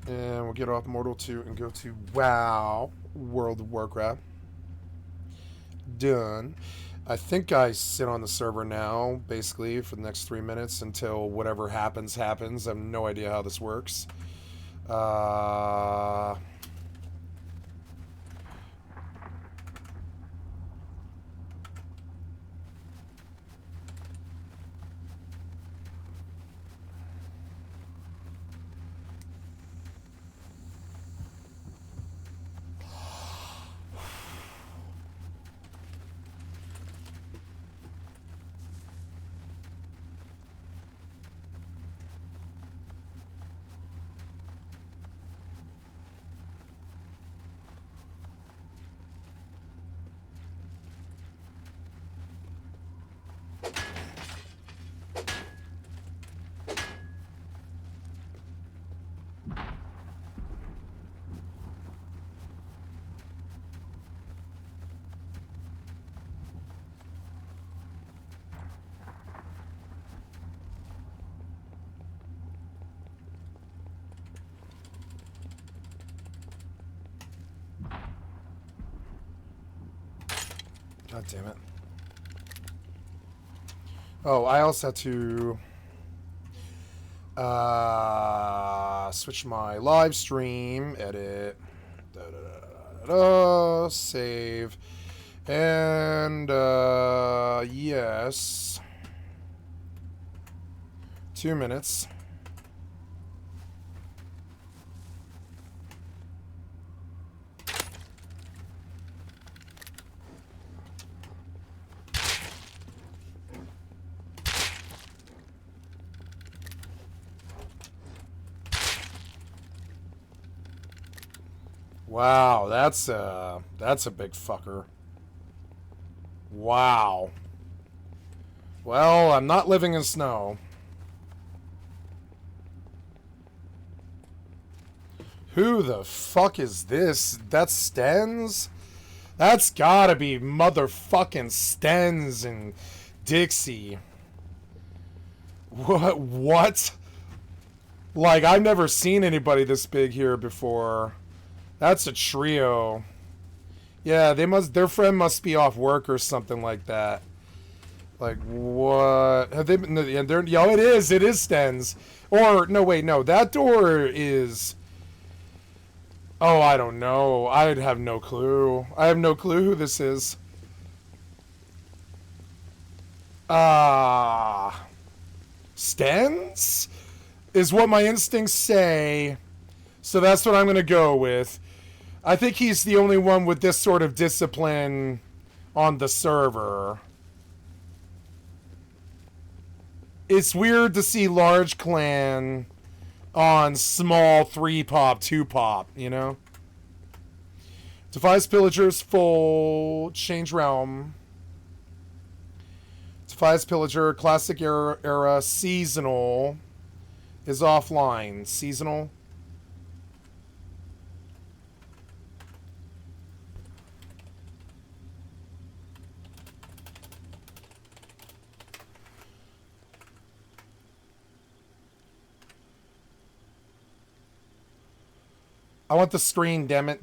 And we'll get off Mortal 2 and go to WoW, World of Warcraft. Done. I think I sit on the server now, basically, for the next 3 minutes until whatever happens, happens. I have no idea how this works. God damn it. Oh, I also had to switch my live stream, edit, save, and yes, 2 minutes. Wow, that's a big fucker. Wow. Well, I'm not living in snow. Who the fuck is this? That's Stens? That's gotta be motherfucking Stens and Dixie. What? Like, I've never seen anybody this big here before. That's a trio. Yeah, their friend must be off work or something like that. Like, what? Have they been, yeah, it is Stens. Or, no, wait, no, that door is... Oh, I don't know. I'd have no clue. I have no clue who this is. Stens? Is what my instincts say. So that's what I'm going to go with. I think he's the only one with this sort of discipline on the server. It's weird to see large clan on small 3-pop, 2-pop, you know? Defies Pillagers full, change realm. Defies Pillager, classic era, seasonal is offline. Seasonal. I want the screen, damn it.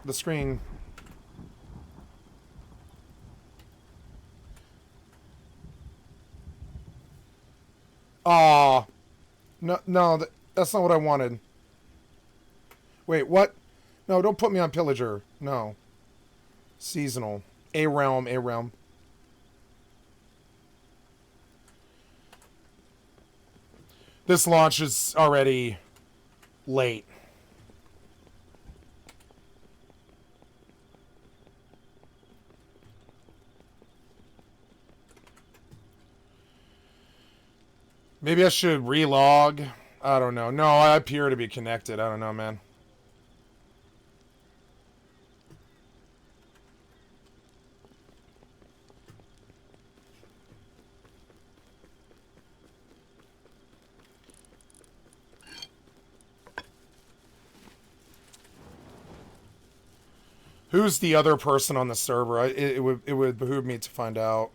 The screen. Aw. No, that's not what I wanted. Wait, what? No, don't put me on Pillager. No. Seasonal. A realm, A realm. This launch is already late. Maybe I should relog. I don't know. No, I appear to be connected. I don't know, man. Who's the other person on the server? It would behoove me to find out.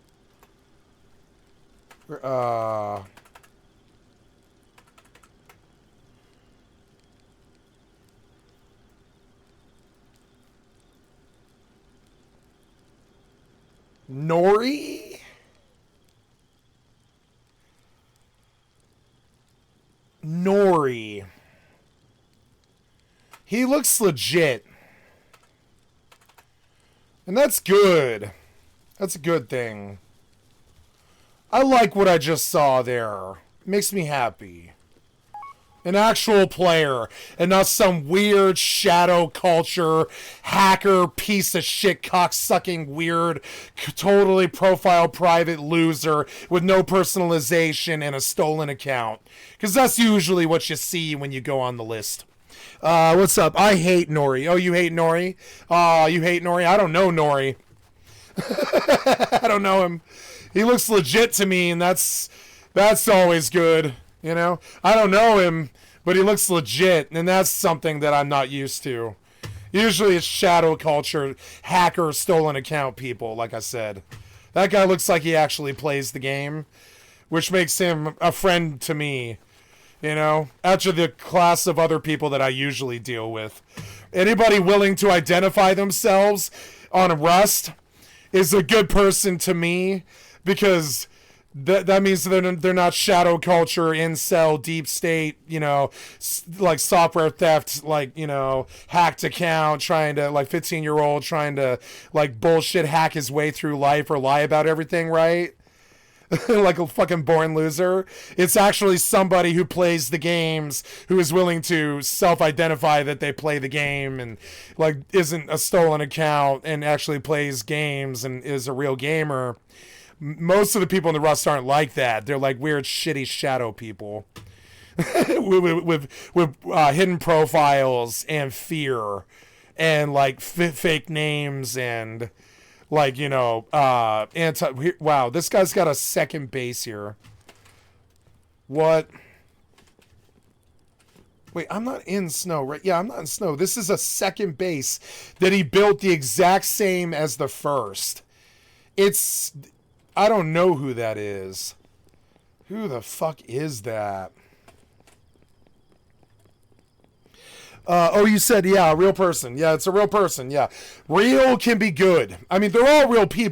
Nori? Nori. He looks legit. And that's good. That's a good thing. I like what I just saw there. Makes me happy. An actual player, and not some weird shadow culture, hacker, piece of shit, cocksucking, weird, totally profile private loser with no personalization and a stolen account. Because that's usually what you see when you go on the list. What's up? I hate Nori. Oh, you hate Nori? You hate Nori? I don't know Nori. I don't know him. He looks legit to me, and that's always good. You know, I don't know him, but he looks legit, and that's something that I'm not used to. Usually it's shadow culture, hacker, stolen account people, like I said. That guy looks like he actually plays the game, which makes him a friend to me, you know, after the class of other people that I usually deal with. Anybody willing to identify themselves on Rust is a good person to me, because that means they're not shadow culture, incel, deep state, like software theft, like, hacked account, trying to, like, 15-year-old trying to, like, bullshit hack his way through life or lie about everything, right? Like a fucking born loser. It's actually somebody who plays the games, who is willing to self-identify that they play the game, and, like, isn't a stolen account, and actually plays games and is a real gamer. Most of the people in the Rust aren't like that. They're like weird, shitty shadow people with hidden profiles and fear and, like, fake names and, like, wow, this guy's got a second base here. What? Wait, I'm not in snow, right? Yeah, I'm not in snow. This is a second base that he built the exact same as the first. I don't know who that is. Who the fuck is that? You said, yeah, a real person. Yeah, it's a real person. Yeah. Real can be good. I mean, they're all real people.